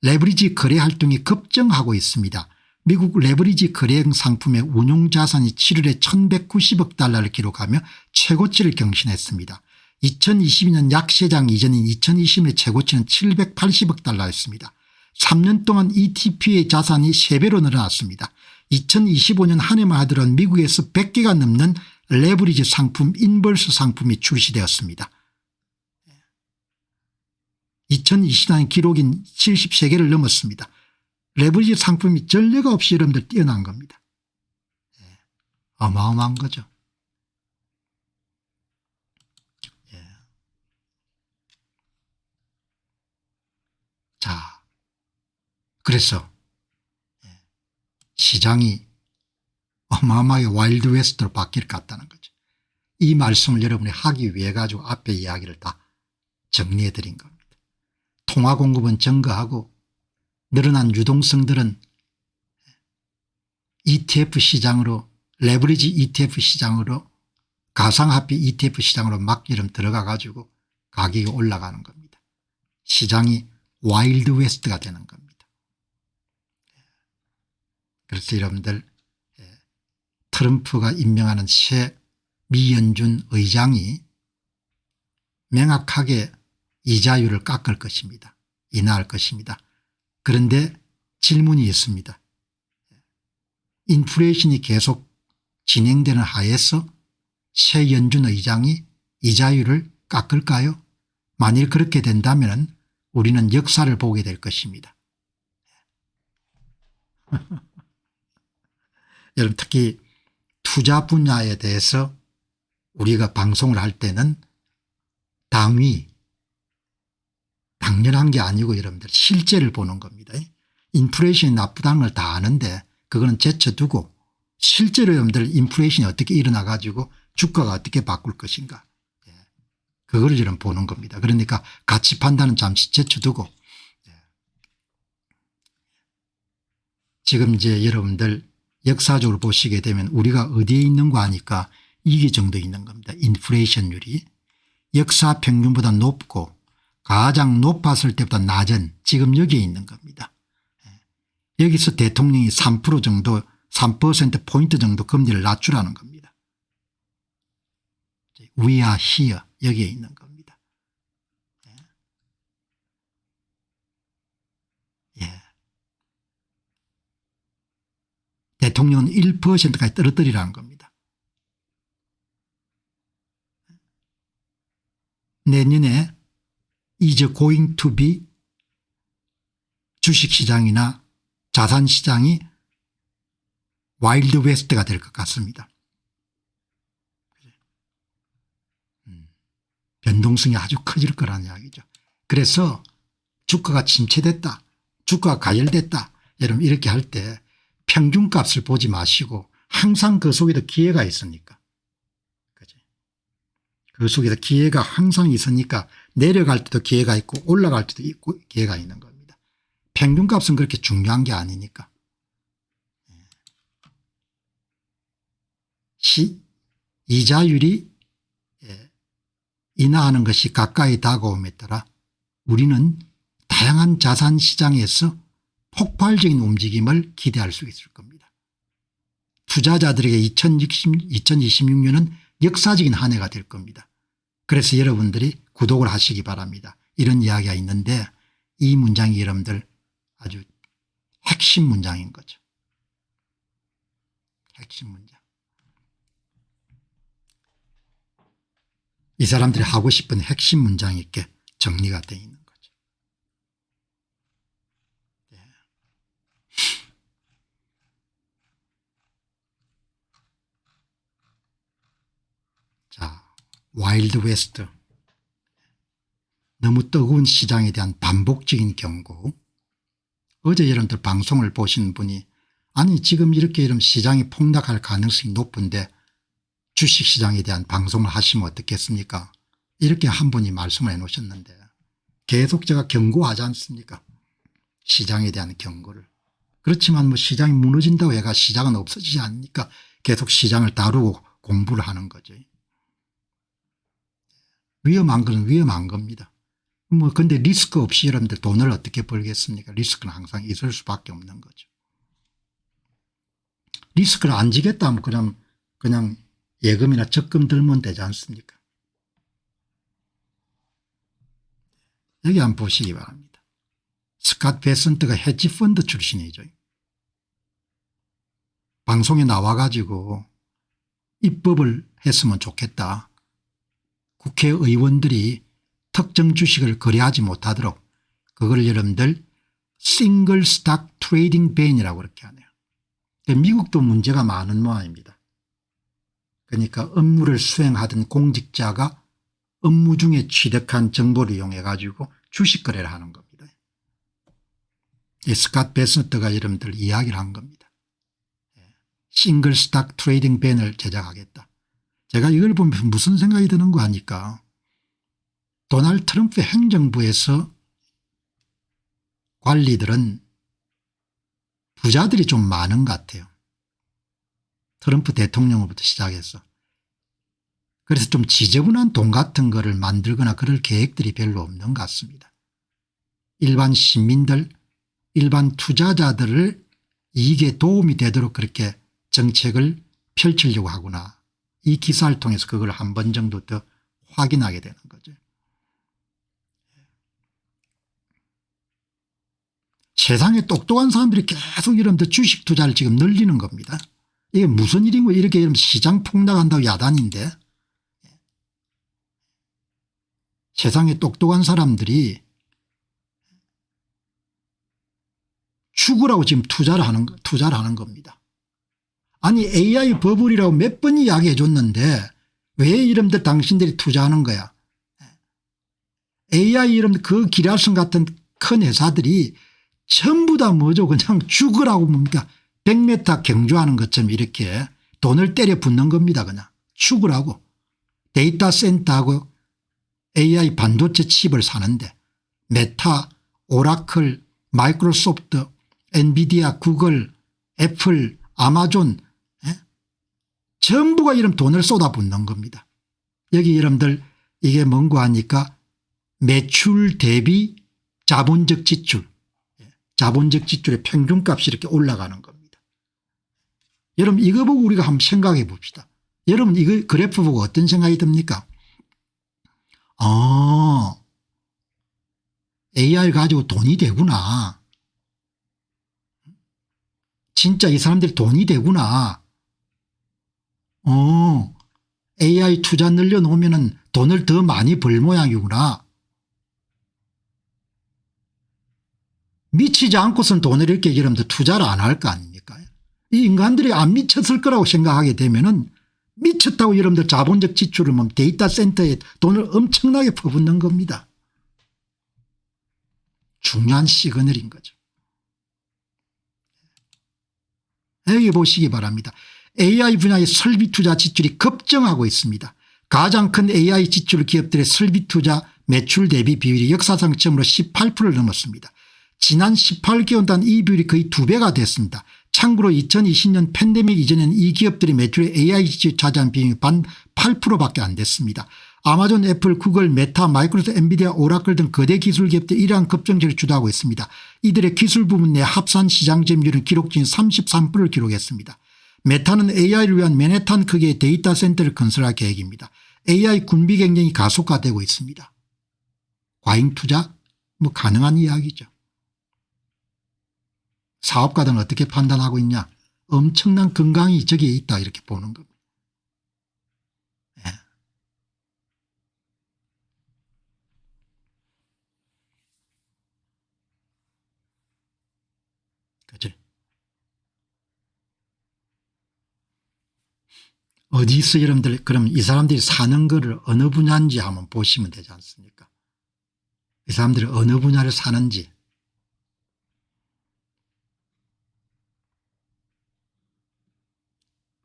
레버리지 거래 활동이 급증하고 있습니다. 미국 레버리지 거래형 상품의 운용자산이 7월에 1190억 달러를 기록하며 최고치를 경신했습니다. 2022년 약세장 이전인 2020년의 최고치는 780억 달러였습니다. 3년 동안 ETP의 자산이 3배로 늘어났습니다. 2025년 한 해만 하더라도 미국에서 100개가 넘는 레버리지 상품 인버스 상품이 출시되었습니다. 2020년 기록인 73개를 넘었습니다. 레버리지 상품이 전례가 없이 여러분들 뛰어난 겁니다. 어마어마한 거죠. 자, 그래서 시장이 어마어마하게 와일드 웨스트로 바뀔 것 같다는 거죠. 이 말씀을 여러분이 하기 위해 가지고 앞에 이야기를 다 정리해 드린 겁니다. 통화 공급은 증가하고 늘어난 유동성들은 ETF 시장으로 레버리지 ETF 시장으로 가상화폐 ETF 시장으로 막 이름 들어가 가지고 가격이 올라가는 겁니다. 시장이 와일드 웨스트가 되는 겁니다. 그래서 여러분들 트럼프가 임명하는 새 미연준 의장이 명확하게 이자율을 깎을 것입니다. 인하할 것입니다. 그런데 질문이 있습니다. 인플레이션이 계속 진행되는 하에서 최연준 의장이 이자율을 깎을까요? 만일 그렇게 된다면 우리는 역사를 보게 될 것입니다. 여러분 특히 투자 분야에 대해서 우리가 방송을 할 때는 당연한 게 아니고 여러분들 실제를 보는 겁니다. 인플레이션이 나쁘다는 걸 다 아는데 그거는 제쳐두고 실제로 여러분들 인플레이션이 어떻게 일어나 가지고 주가가 어떻게 바꿀 것인가 그걸 여러분 보는 겁니다. 그러니까 가치 판단은 잠시 제쳐두고 지금 이제 여러분들 역사적으로 보시게 되면 우리가 어디에 있는 거 하니까 이게 정도 있는 겁니다. 인플레이션율이 역사 평균보다 높고 가장 높았을 때보다 낮은 지금 여기에 있는 겁니다. 여기서 대통령이 3% 정도 3%포인트 정도 금리를 낮추라는 겁니다. We are here 여기에 있는 겁니다. 예. 대통령은 1%까지 떨어뜨리라는 겁니다. 내년에 is going to be 주식시장이나 자산시장이 와일드 웨스트가 될 것 같습니다. 변동성이 아주 커질 거라는 이야기죠. 그래서 주가가 침체됐다, 주가가 가열됐다 여러분 이렇게 할 때 평균값을 보지 마시고 항상 그 속에도 기회가 있으니까 그 속에서 기회가 항상 있으니까 내려갈 때도 기회가 있고 올라갈 때도 있고 기회가 있는 겁니다. 평균값은 그렇게 중요한 게 아니니까. 이자율이 인하하는 것이 가까이 다가옴에 따라 우리는 다양한 자산시장에서 폭발적인 움직임을 기대할 수 있을 겁니다. 투자자들에게 2026년은 역사적인 한 해가 될 겁니다. 그래서 여러분들이 구독을 하시기 바랍니다. 이런 이야기가 있는데 이 문장이 여러분들 아주 핵심 문장인 거죠. 핵심 문장. 이 사람들이 하고 싶은 핵심 문장이 이렇게 정리가 되어 있는 거죠. 네. 자, 와일드 웨스트. 너무 뜨거운 시장에 대한 반복적인 경고. 어제 여러분들 방송을 보신 분이 아니 지금 이렇게 이러면 시장이 폭락할 가능성이 높은데 주식시장에 대한 방송을 하시면 어떻겠습니까? 이렇게 한 분이 말씀을 해 놓으셨는데 계속 제가 경고하지 않습니까? 시장에 대한 경고를. 그렇지만 뭐 시장이 무너진다고 해가 시장은 없어지지 않으니까 계속 시장을 다루고 공부를 하는 거죠. 위험한 건 위험한 겁니다. 뭐 근데 리스크 없이 여러분들 돈을 어떻게 벌겠습니까? 리스크는 항상 있을 수밖에 없는 거죠. 리스크를 안 지겠다 하면 그냥 예금이나 적금 들면 되지 않습니까? 여기 한번 보시기 바랍니다. 스캇 베선트가 헤지펀드 출신이죠. 방송에 나와 가지고 입법을 했으면 좋겠다. 국회의원들이 특정 주식을 거래하지 못하도록 그걸 여러분들 싱글 스탁 트레이딩 밴이라고 그렇게 하네요. 미국도 문제가 많은 모양입니다. 그러니까 업무를 수행하던 공직자가 업무 중에 취득한 정보를 이용해 가지고 주식 거래를 하는 겁니다. 이 스캇 베선트가 여러분들 이야기를 한 겁니다. 싱글 스탁 트레이딩 밴을 제작하겠다. 제가 이걸 보면서 무슨 생각이 드는 거 하니까 도널드 트럼프 행정부에서 관리들은 부자들이 좀 많은 것 같아요. 트럼프 대통령으로부터 시작해서. 그래서 좀 지저분한 돈 같은 거를 만들거나 그럴 계획들이 별로 없는 것 같습니다. 일반 시민들, 일반 투자자들을 이익에 도움이 되도록 그렇게 정책을 펼치려고 하구나. 이 기사를 통해서 그걸 한 번 정도 더 확인하게 되는 거죠. 세상에 똑똑한 사람들이 계속 이러면서 주식 투자를 지금 늘리는 겁니다. 이게 무슨 일인고 이렇게 이러면 시장 폭락한다고 야단인데, 세상에 똑똑한 사람들이 죽으라고 지금 투자를 하는 겁니다. 아니 AI 버블이라고 몇 번 이야기해 줬는데 왜 이름들 당신들이 투자하는 거야. AI 이름 그 기라성 같은 큰 회사들이 전부 다 뭐죠. 그냥 죽으라고 뭡니까 100m 경주하는 것처럼 이렇게 돈을 때려 붓는 겁니다. 그냥 죽으라고. 데이터 센터하고 AI 반도체 칩을 사는데 메타, 오라클, 마이크로소프트, 엔비디아, 구글, 애플, 아마존 전부가 이런 돈을 쏟아붓는 겁니다. 여기 여러분들 이게 뭔고 하니까 매출 대비 자본적 지출, 자본적 지출의 평균값이 이렇게 올라가는 겁니다. 여러분 이거 보고 우리가 한번 생각해 봅시다. 여러분 이거 그래프 보고 어떤 생각이 듭니까? AI 가지고 돈이 되구나. 진짜 이 사람들이 돈이 되구나. AI 투자 늘려놓으면 돈을 더 많이 벌 모양이구나. 미치지 않고선 돈을 이렇게 여러분들 투자를 안 할 거 아닙니까? 이 인간들이 안 미쳤을 거라고 생각하게 되면은 미쳤다고 여러분들 자본적 지출을 뭐 데이터 센터에 돈을 엄청나게 퍼붓는 겁니다. 중요한 시그널인 거죠. 여기 보시기 바랍니다. AI 분야의 설비 투자 지출이 급증하고 있습니다. 가장 큰 AI 지출 기업들의 설비 투자 매출 대비 비율이 역사상 처음으로 18%를 넘었습니다. 지난 18개월 동안 이 비율이 거의 2배가 됐습니다. 참고로 2020년 팬데믹 이전에는 이 기업들의 매출의 AI 지출이 차지한 비율이 반 8%밖에 안 됐습니다. 아마존, 애플, 구글, 메타, 마이크로소프트, 엔비디아, 오라클 등 거대 기술 기업들이 이러한 급증세를 주도하고 있습니다. 이들의 기술 부문 내 합산 시장 점유율은 기록적인 33%를 기록했습니다. 메타는 AI를 위한 맨해튼 크기의 데이터 센터를 건설할 계획입니다. AI 군비 경쟁이 가속화되고 있습니다. 과잉 투자 뭐 가능한 이야기죠. 사업가들은 어떻게 판단하고 있냐. 엄청난 건강이 저기에 있다 이렇게 보는 겁니다. 네. 그죠? 어디서 여러분들 그럼 이 사람들이 사는 거를 어느 분야인지 한번 보시면 되지 않습니까? 이 사람들이 어느 분야를 사는지.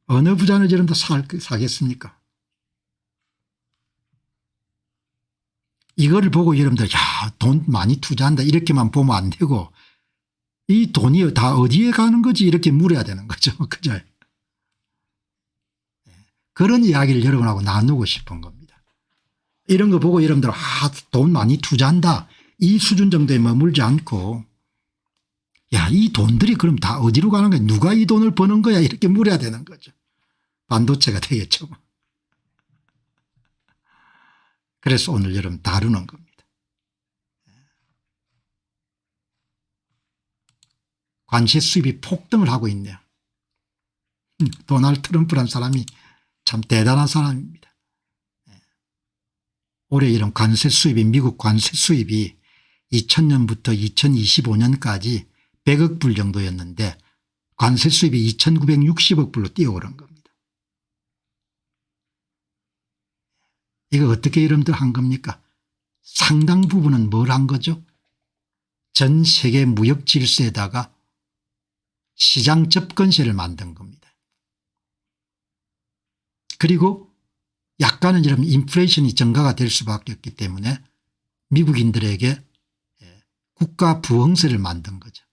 어느 분야를 여러분들 사겠습니까? 이거를 보고 여러분들 야, 돈 많이 투자한다 이렇게만 보면 안 되고 이 돈이 다 어디에 가는 거지 이렇게 물어야 되는 거죠. 그죠? 그런 이야기를 여러분하고 나누고 싶은 겁니다. 이런 거 보고 여러분들 돈 많이 투자한다 이 수준 정도에 머물지 않고 야, 이 돈들이 그럼 다 어디로 가는 거야 누가 이 돈을 버는 거야 이렇게 물어야 되는 거죠. 반도체가 되겠죠. 그래서 오늘 여러분 다루는 겁니다. 관세 수입이 폭등을 하고 있네요. 도널드 트럼프라는 사람이 참 대단한 사람입니다. 올해 이런 관세 수입이 미국 관세 수입이 2000년부터 2025년까지 100억 불 정도였는데 관세 수입이 2960억 불로 뛰어오른 겁니다. 이거 어떻게 여러분들 한 겁니까? 상당 부분은 뭘 한 거죠? 전 세계 무역 질서에다가 시장 접근세를 만든 겁니다. 그리고 약간은 여러분 인플레이션이 증가가 될 수밖에 없기 때문에 미국인들에게 국가 부흥세를 만든 거죠.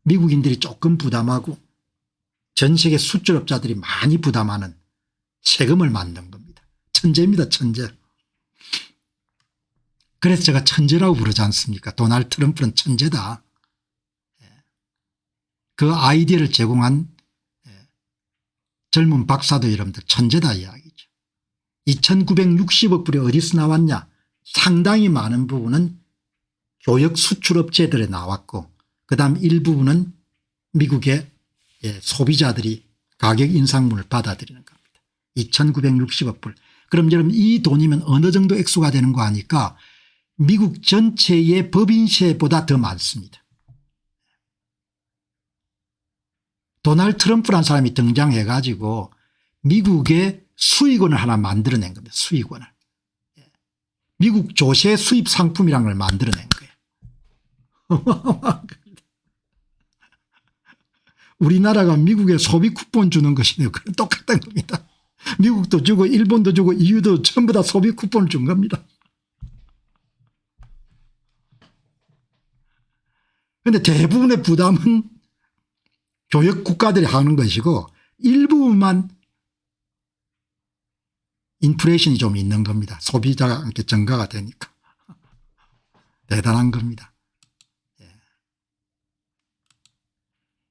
미국인들이 조금 부담하고 전 세계 수출업자들이 많이 부담하는 세금을 만든 겁니다. 천재입니다. 천재. 그래서 제가 천재라고 부르지 않습니까? 도널드 트럼프는 천재다. 그 아이디어를 제공한 젊은 박사도 여러분들 천재다 이야기죠. 2960억 불이 어디서 나왔냐. 상당히 많은 부분은 교역 수출업체들에 나왔고 그다음 일부분은 미국의 소비자들이 가격 인상분을 받아들이는 겁니다. 2960억 불. 그럼 여러분 이 돈이면 어느 정도 액수가 되는 거 아니까 미국 전체의 법인세보다 더 많습니다. 도널드 트럼프라는 사람이 등장해 가지고 미국의 수익원을 하나 만들어낸 겁니다. 수익원을. 미국 조세 수입 상품이라는 걸 만들어낸 거예요. 우리나라가 미국에 소비 쿠폰 주는 것이네요. 똑같은 겁니다. 미국도 주고 일본도 주고 EU도 전부 다 소비 쿠폰을 준 겁니다. 그런데 대부분의 부담은 교역 국가들이 하는 것이고 일부분만 인플레이션이 좀 있는 겁니다. 소비자가 함께 증가가 되니까. 대단한 겁니다.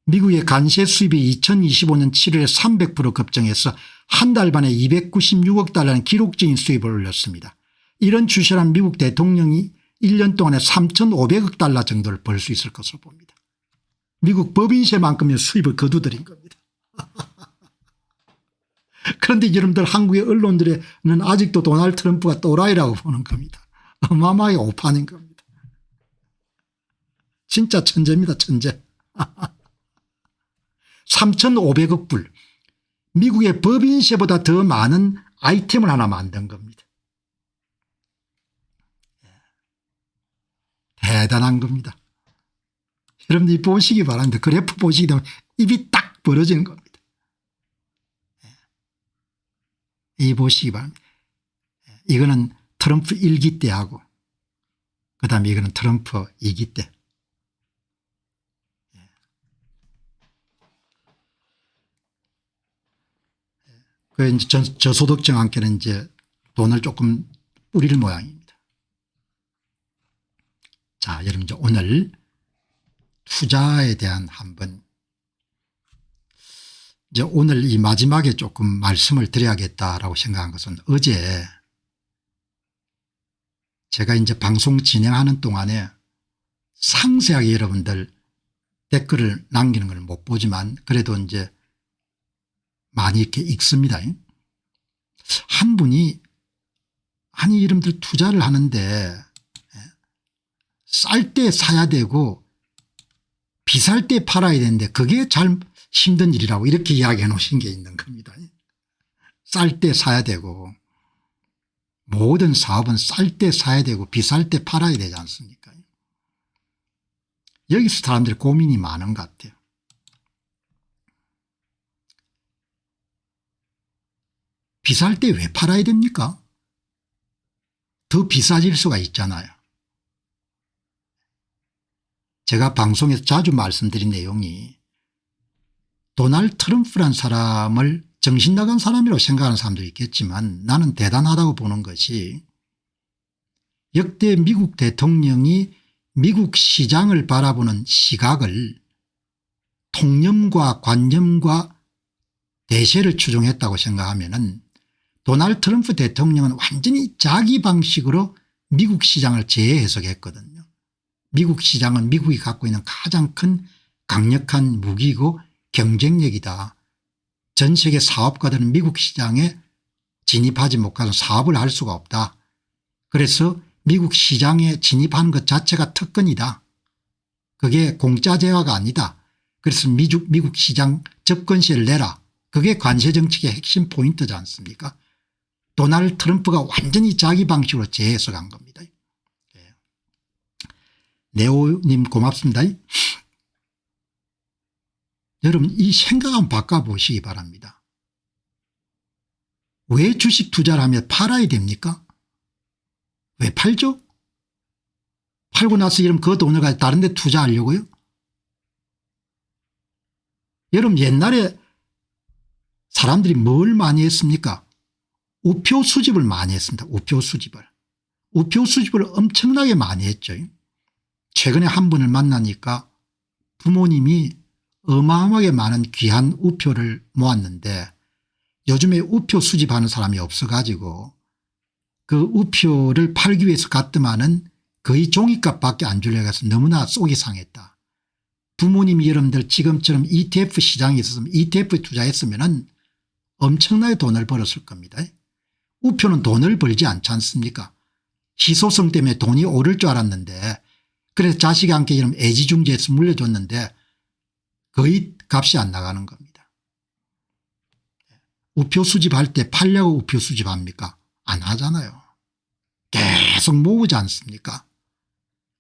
미국의 관세 수입이 2025년 7월에 300% 급증해서 한 달 만에 296억 달러는 기록적인 수입을 올렸습니다. 이런 추세란 미국 대통령이 1년 동안에 3,500억 달러 정도를 벌 수 있을 것으로 봅니다. 미국 법인세만큼의 수입을 거두들인 겁니다. 그런데 여러분들 한국의 언론들은 아직도 도널드 트럼프가 또라이라고 보는 겁니다. 어마어마하게 오판인 겁니다. 진짜 천재입니다. 천재. 3,500억 불. 미국의 법인세보다 더 많은 아이템을 하나 만든 겁니다. 대단한 겁니다. 여러분들이 보시기 바랍니다. 그래프 보시게 되면 입이 딱 벌어지는 겁니다. 이 보시기 바랍니다. 이거는 트럼프 1기 때하고 그다음에 이거는 트럼프 2기 때. 그 이제 저소득층 한께는 이제 돈을 조금 뿌릴 모양입니다. 자, 여러분 이제 오늘 투자에 대한 한번 이제 오늘 이 마지막에 조금 말씀을 드려야겠다라고 생각한 것은 어제 제가 이제 방송 진행하는 동안에 상세하게 여러분들 댓글을 남기는 걸 못 보지만 그래도 이제 많이 이렇게 읽습니다. 한 분이 아니 여러분들 투자를 하는데 쌀 때 사야 되고 비쌀 때 팔아야 되는데 그게 잘 힘든 일이라고 이렇게 이야기해 놓으신 게 있는 겁니다. 쌀 때 사야 되고 모든 사업은 쌀 때 사야 되고 비쌀 때 팔아야 되지 않습니까? 여기서 사람들이 고민이 많은 것 같아요. 비쌀 때 왜 팔아야 됩니까? 더 비싸질 수가 있잖아요. 제가 방송에서 자주 말씀드린 내용이 도널드 트럼프란 사람을 정신 나간 사람이라고 생각하는 사람도 있겠지만 나는 대단하다고 보는 것이 역대 미국 대통령이 미국 시장을 바라보는 시각을 통념과 관념과 대세를 추종했다고 생각하면은 도널드 트럼프 대통령은 완전히 자기 방식으로 미국 시장을 재해석했거든요. 미국 시장은 미국이 갖고 있는 가장 큰 강력한 무기고 경쟁력이다. 전 세계 사업가들은 미국 시장에 진입하지 못해서 사업을 할 수가 없다. 그래서 미국 시장에 진입하는 것 자체가 특권이다. 그게 공짜 재화가 아니다. 그래서 미국 시장 접근세를 내라. 그게 관세정책의 핵심 포인트지 않습니까? 도널드 트럼프가 완전히 자기 방식으로 재해석한 겁니다. 네오님 고맙습니다. 여러분 이 생각 한번 바꿔보시기 바랍니다. 왜 주식 투자를 하면 팔아야 됩니까? 왜 팔죠? 팔고 나서 여러분 그 돈을 가지고 다른 데 투자하려고요? 여러분 옛날에 사람들이 뭘 많이 했습니까? 우표 수집을 많이 했습니다. 우표 수집을. 우표 수집을 엄청나게 많이 했죠. 최근에 한 분을 만나니까 부모님이 어마어마하게 많은 귀한 우표를 모았는데 요즘에 우표 수집하는 사람이 없어 가지고 그 우표를 팔기 위해서 갔더만은 거의 종이값밖에 안 주려고 해서 너무나 속이 상했다. 부모님이 여러분들 지금처럼 ETF 시장에 있었으면 ETF 투자했으면 엄청나게 돈을 벌었을 겁니다. 우표는 돈을 벌지 않지 않습니까? 희소성 때문에 돈이 오를 줄 알았는데 그래서 자식한테 이런 애지중지해서 물려줬는데 거의 값이 안 나가는 겁니다. 우표 수집할 때 팔려고 우표 수집합니까? 안 하잖아요. 계속 모으지 않습니까?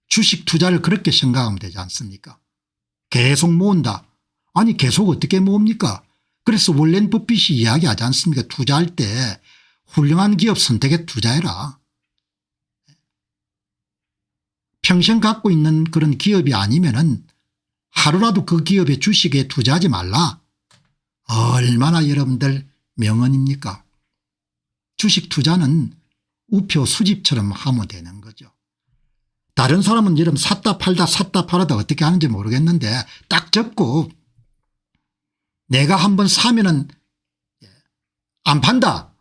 주식 투자를 그렇게 생각하면 되지 않습니까? 계속 모은다. 아니 계속 어떻게 모읍니까? 그래서 월렌 버핏이 이야기하지 않습니까? 투자할 때 훌륭한 기업 선택에 투자해라. 평생 갖고 있는 그런 기업이 아니면은 하루라도 그 기업의 주식에 투자하지 말라. 얼마나 여러분들 명언입니까? 주식 투자는 우표 수집처럼 하면 되는 거죠. 다른 사람은 여러분 샀다 팔다 어떻게 하는지 모르겠는데 딱 접고 내가 한번 사면은 안 판다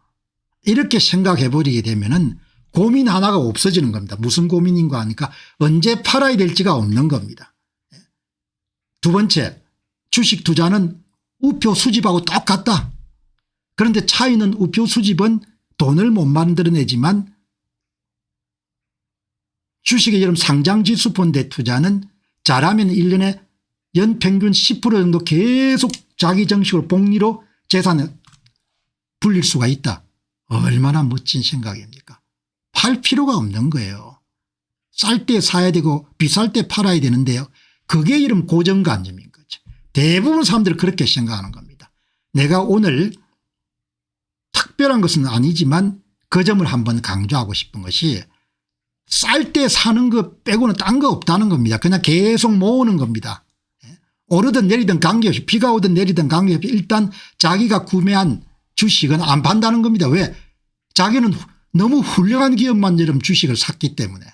이렇게 생각해 버리게 되면은 고민 하나가 없어지는 겁니다. 무슨 고민인가 하니까 언제 팔아야 될지가 없는 겁니다. 두 번째, 주식 투자는 우표 수집하고 똑같다. 그런데 차이는 우표 수집은 돈을 못 만들어내지만 주식의 여러분 상장지수 펀드에 투자는 잘하면 1년에 연평균 10% 정도 계속 자기 정식으로 복리로 재산을 불릴 수가 있다. 얼마나 멋진 생각입니까? 팔 필요가 없는 거예요. 쌀 때 사야 되고 비쌀 때 팔아야 되는데요. 그게 이런 고정관념인 거죠. 대부분 사람들이 그렇게 생각하는 겁니다. 내가 오늘 특별한 것은 아니지만 그 점을 한번 강조하고 싶은 것이 쌀 때 사는 것 빼고는 딴 거 없다는 겁니다. 그냥 계속 모으는 겁니다. 오르든 내리든 관계없이 비가 오든 내리든 관계없이 일단 자기가 구매한 주식은 안 판다는 겁니다. 왜? 자기는 너무 훌륭한 기업만 여러분 주식을 샀기 때문에.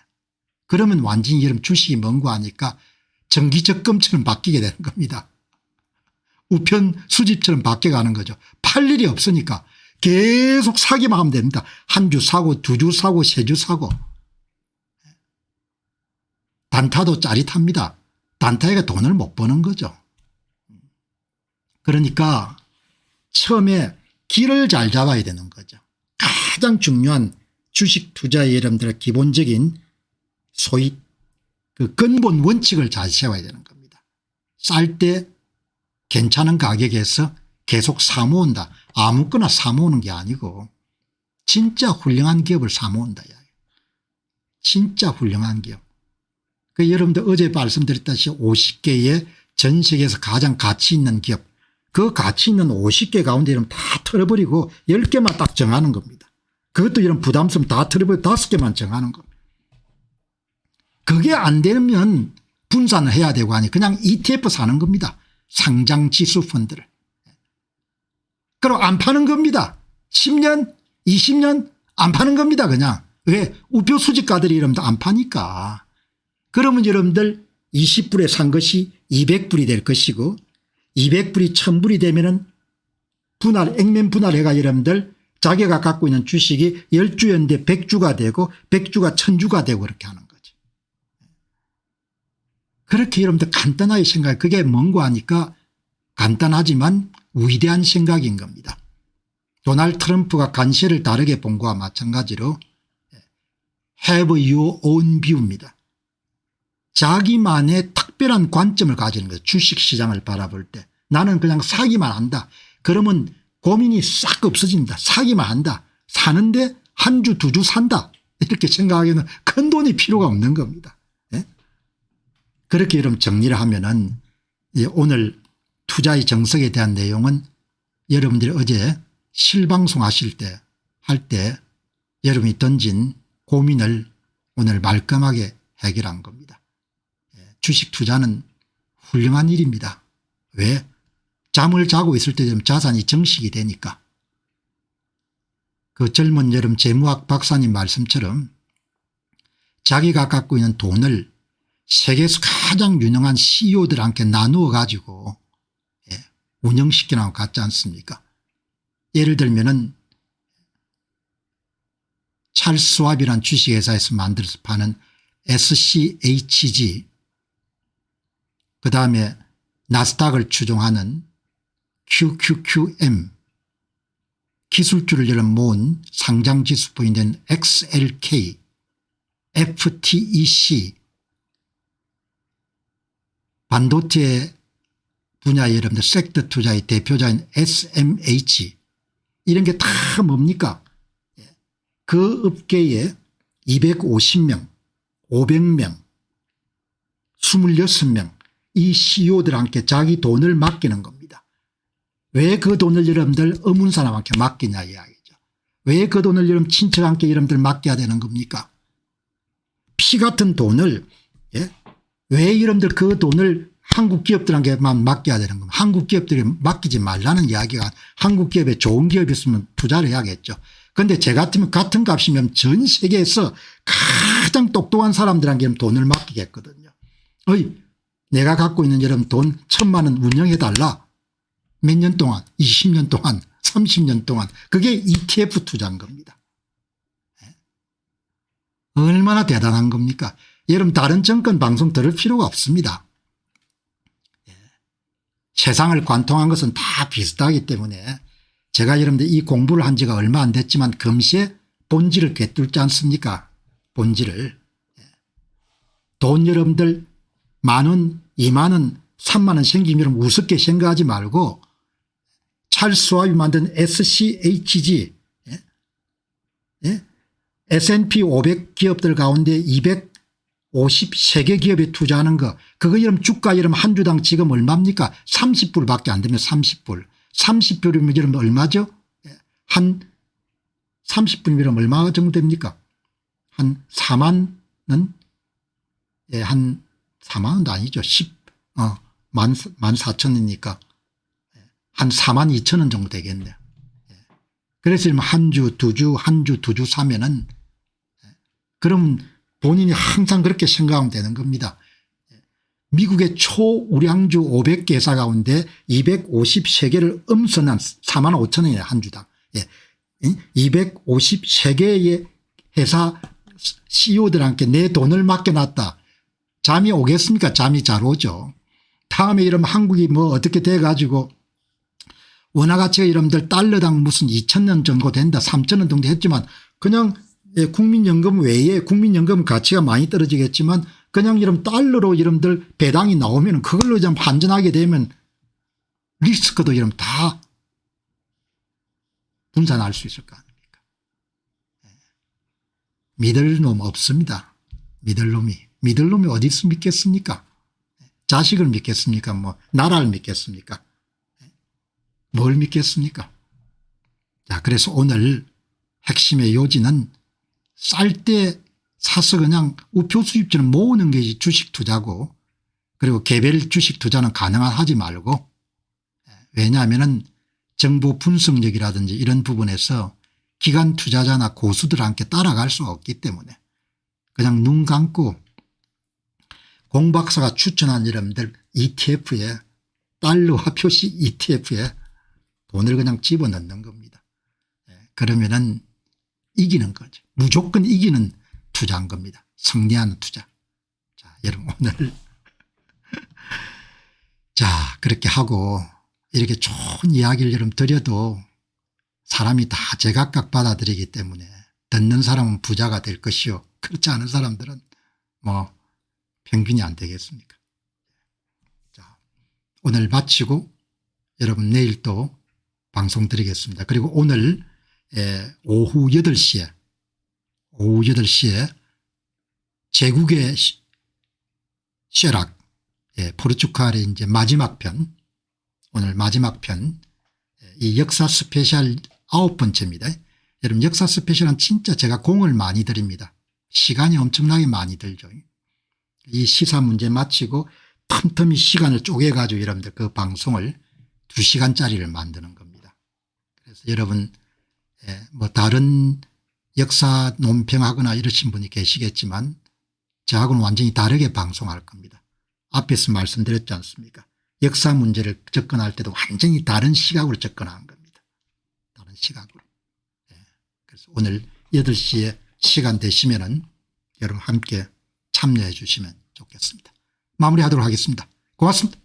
그러면 완전히 여러분 주식이 뭔고 하니까 정기적금처럼 바뀌게 되는 겁니다. 우편 수집처럼 바뀌어가는 거죠. 팔 일이 없으니까 계속 사기만 하면 됩니다. 한 주 사고 두 주 사고 세 주 사고. 단타도 짜릿합니다. 단타에가 돈을 못 버는 거죠. 그러니까 처음에 길을 잘 잡아야 되는 거죠. 가장 중요한 주식 투자의 여러분들의 기본적인 소위 그 근본 원칙을 잘 세워야 되는 겁니다. 쌀 때 괜찮은 가격에서 계속 사모은다. 아무거나 사모으는 게 아니고 진짜 훌륭한 기업을 사모은다. 진짜 훌륭한 기업. 그 여러분들 어제 말씀드렸다시피 50개의 전 세계에서 가장 가치 있는 기업. 그 가치 있는 50개 가운데 이런 다 털어버리고 10개만 딱 정하는 겁니다. 그것도 이런 부담스러움 다 털어버리고 5개만 정하는 겁니다. 그게 안 되면 분산을 해야 되고 하니 그냥 ETF 사는 겁니다. 상장 지수 펀드를. 그럼 안 파는 겁니다. 10년 20년 안 파는 겁니다. 그냥. 왜? 우표 수집가들이 여러분들 안 파니까. 그러면 여러분들 20불에 산 것이 200불이 될 것이고 200불이 1000불이 되면은 분할 액면 분할해가 여러분들 자기가 갖고 있는 주식이 10주였는데 100주가 되고 100주가 1000주가 되고 그렇게 하는 거죠. 그렇게 여러분들 간단하게 생각해. 그게 뭔고 하니까 간단하지만 위대한 생각인 겁니다. 도널드 트럼프가 관세를 다르게 본 거와 마찬가지로 have your own view입니다. 자기만의 특별한 관점을 가지는 거예요. 주식시장을 바라볼 때. 나는 그냥 사기만 한다. 그러면 고민이 싹 없어집니다. 사기만 한다. 사는데 한 주 두 주 산다. 이렇게 생각하기에는 큰 돈이 필요가 없는 겁니다. 예? 그렇게 여러분 정리를 하면은 오늘 투자의 정석에 대한 내용은 여러분들이 어제 실방송 하실 때 할 때 여러분이 던진 고민을 오늘 말끔하게 해결한 겁니다. 주식 투자는 훌륭한 일입니다. 왜? 잠을 자고 있을 때 자산이 정식이 되니까. 그 젊은 여름 재무학 박사님 말씀처럼 자기가 갖고 있는 돈을 세계에서 가장 유능한 CEO들한테 나누어 가지고 운영시켜 나가고 같지 않습니까? 예를 들면은 찰스 스왑이라는 주식회사에서 만들어서 파는 SCHG 그다음에 나스닥을 추종하는 QQQM 기술주를 모은 상장지수 부인된 XLK FTEC 반도체 분야의 여러분들 섹터 투자의 대표자인 SMH 이런 게 다 뭡니까? 그 업계에 250명 500명 26명 이 CEO들한테 자기 돈을 맡기는 겁니다. 왜 그 돈을 여러분들 어문 사람한테 맡기냐 이야기죠. 왜 그 돈을 여러분 친척한테 여러분들 맡겨야 되는 겁니까? 피 같은 돈을 왜 여러분들 그 돈을 한국 기업들한테만 맡겨야 되는 겁니까? 한국 기업들이 맡기지 말라는 이야기가 한국 기업에 좋은 기업이 있으면 투자를 해야겠죠. 그런데 제 같으면 같은 값이면 전 세계에서 가장 똑똑한 사람들한테 돈을 맡기겠거든요. 내가 갖고 있는 여러분 돈 1,000만 원 운영해 달라. 몇 년 동안 20년 동안 30년 동안 그게 ETF 투자인 겁니다. 얼마나 대단한 겁니까? 여러분 다른 정권 방송 들을 필요가 없습니다. 세상을 관통한 것은 다 비슷하기 때문에 제가 여러분들 이 공부를 한 지가 얼마 안 됐지만 금세 본질을 꿰뚫지 않습니까? 본질을. 돈 여러분들 10,000원 20,000원 30,000원 생기면 여러분 우습게 생각하지 말고 찰스 왑이 만든 SCHG S&P 500 기업들 가운데 253개 기업에 투자하는 거 그거 여러분 주가 여러분 한 주당 지금 얼마입니까? 30불밖에 안 되면 30불. 30불이면 여러분 얼마죠? 한 30불이면 얼마 정도 됩니까? 한 4만 원? 한 4만 원도 아니죠. 14,000원이니까 한 42,000원 정도 되겠네요. 그래서 한 주 두 주 한 주 두 주 사면은 그럼 본인이 항상 그렇게 생각하면 되는 겁니다. 미국의 초우량주 500개 회사 가운데 253개를 엄선한 45,000원이에요. 한 주당. 253개의 회사 CEO들한테 내 돈을 맡겨놨다. 잠이 오겠습니까? 잠이 잘 오죠. 다음에 이러면 한국이 뭐 어떻게 돼 가지고 원화가치가 여러분들 달러당 무슨 2,000원 정도 된다 3,000원 정도 했지만 그냥 국민연금 외에 국민연금 가치가 많이 떨어지겠지만 그냥 이런 달러로 여러분들 배당이 나오면 그걸로 좀 환전하게 되면 리스크도 여러분 다 분산할 수 있을 거 아닙니까? 믿을 놈 없습니다. 믿을 놈이 어디 있어 믿겠습니까? 자식을 믿겠습니까? 뭐 나라를 믿겠습니까? 뭘 믿겠습니까? 자, 그래서 오늘 핵심의 요지는 쌀 때 사서 그냥 우표 수입처럼 모으는 게 주식 투자고 그리고 개별 주식 투자는 가능하지 말고 왜냐하면 정보 분석력이라든지 이런 부분에서 기관 투자자나 고수들한테 따라갈 수가 없기 때문에 그냥 눈 감고 공 박사가 추천한 여러분들 ETF에 달러화 표시 ETF에 돈을 그냥 집어넣는 겁니다. 그러면은 이기는 거죠. 무조건 이기는 투자인 겁니다. 승리하는 투자. 자, 여러분 오늘 자 그렇게 하고 이렇게 좋은 이야기를 여러분 드려도 사람이 다 제각각 받아들이기 때문에 듣는 사람은 부자가 될 것이요. 그렇지 않은 사람들은 뭐 평균이 안 되겠습니까? 자, 오늘 마치고 여러분 내일 또 방송 드리겠습니다. 그리고 오늘 오후 8시에 제국의 쉐락 포르투갈의 이제 마지막 편 오늘 마지막 편 이 역사 스페셜 9번째입니다. 여러분 역사 스페셜은 진짜 제가 공을 많이 드립니다. 시간이 엄청나게 많이 들죠. 이 시사 문제 마치고 틈틈이 시간을 쪼개 가지고 여러분들 그 방송을 2시간짜리를 만드는 겁니다. 그래서 여러분 뭐 다른 역사 논평하거나 이러신 분이 계시겠지만 저하고는 완전히 다르게 방송할 겁니다. 앞에서 말씀드렸지 않습니까? 역사 문제를 접근할 때도 완전히 다른 시각으로 접근한 겁니다. 다른 시각으로. 그래서 오늘 8시에 시간 되시면은 여러분 함께 참여해 주시면 좋겠습니다. 마무리하도록 하겠습니다. 고맙습니다.